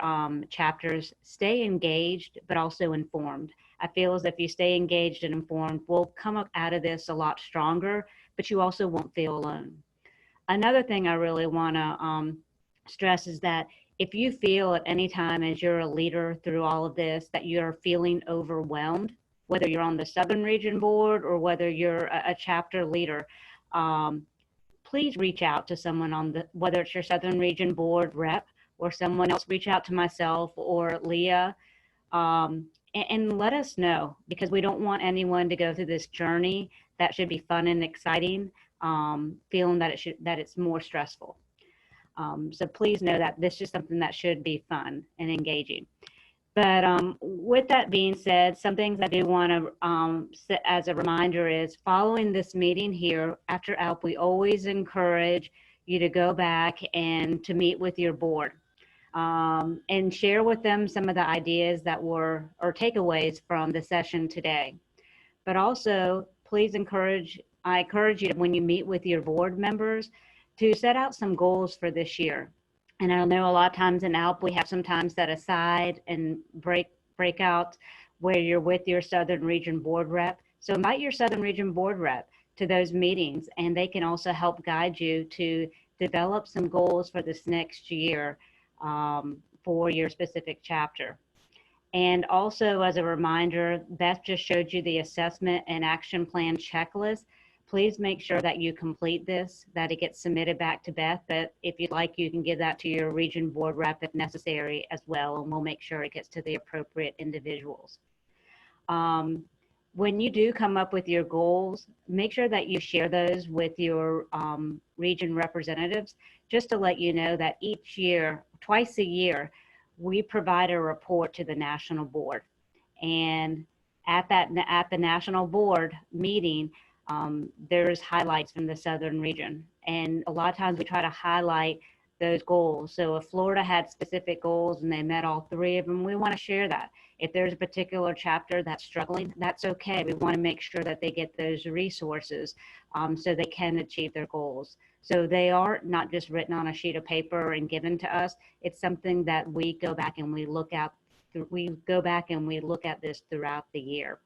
chapters, stay engaged, but also informed. I feel as if you stay engaged and informed, we'll come up out of this a lot stronger, but you also won't feel alone. Another thing I really want to stress is that if you feel at any time as you're a leader through all of this that you're feeling overwhelmed, whether you're on the Southern Region Board or whether you're a chapter leader, please reach out to someone on the, whether it's your Southern Region Board rep or someone else, reach out to myself or Leah, and let us know, because we don't want anyone to go through this journey that should be fun and exciting, feeling that it's more stressful. So please know that this is something that should be fun and engaging. But with that being said, some things I do want to set as a reminder is following this meeting here after ALP, we always encourage you to go back and to meet with your board and share with them some of the ideas that were, or takeaways from the session today. But also, please I encourage you to, when you meet with your board members, to set out some goals for this year. And I know a lot of times in ALP, we have some time set aside and breakout where you're with your Southern Region Board rep. So invite your Southern Region Board rep to those meetings, and they can also help guide you to develop some goals for this next year for your specific chapter. And also, as a reminder, Beth just showed you the assessment and action plan checklist. Please make sure that you complete this, that it gets submitted back to Beth. But if you'd like, you can give that to your region board rep if necessary as well, and we'll make sure it gets to the appropriate individuals. When you do come up with your goals, make sure that you share those with your region representatives, just to let you know that each year, twice a year, we provide a report to the national board. And at the national board meeting, there's highlights from the Southern region. And a lot of times we try to highlight those goals. So if Florida had specific goals and they met all 3 of them, we want to share that. If there's a particular chapter that's struggling, that's okay. We want to make sure that they get those resources so they can achieve their goals. So they are not just written on a sheet of paper and given to us. It's something that we go back and we look at. We go back and we look at this throughout the year.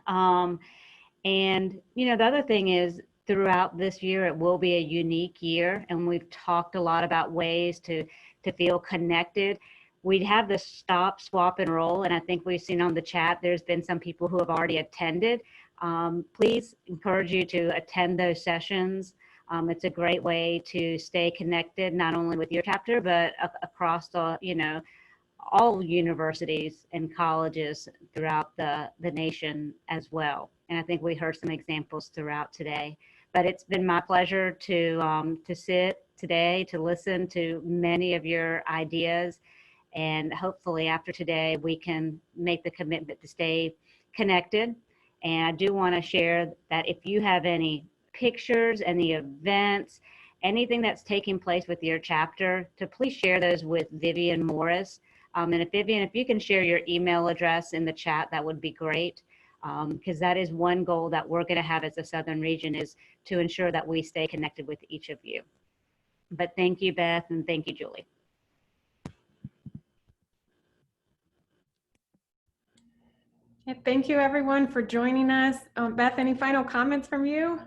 And, you know, the other thing is throughout this year, it will be a unique year. And we've talked a lot about ways to feel connected. We'd have the stop, swap, and roll. And I think we've seen on the chat, there's been some people who have already attended. Please encourage you to attend those sessions. It's a great way to stay connected, not only with your chapter, but across the, you know, all universities and colleges throughout the nation as well. And I think we heard some examples throughout today. But it's been my pleasure to sit today to listen to many of your ideas And hopefully after today, we can make the commitment to stay connected. And I do want to share that if you have any pictures, any events, anything that's taking place with your chapter, to please share those with Vivian Morris. And if Vivian, if you can share your email address in the chat, that would be great. Because that is one goal that we're going to have as a Southern region, is to ensure that we stay connected with each of you. But thank you, Beth, and thank you, Julie. Yeah, thank you everyone for joining us. Beth, any final comments from you?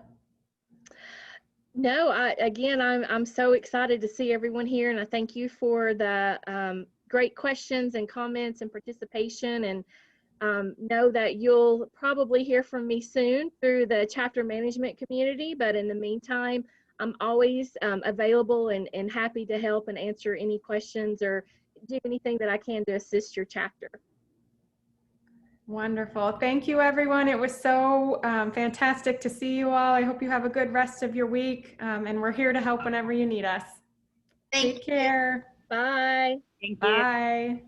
No, I'm so excited to see everyone here, and I thank you for the great questions and comments and participation, and know that you'll probably hear from me soon through the chapter management community. But in the meantime, I'm always available and happy to help and answer any questions or do anything that I can to assist your chapter. Wonderful. Thank you, everyone. It was so fantastic to see you all. I hope you have a good rest of your week, and we're here to help whenever you need us. Take care. Bye. Thank you. Bye.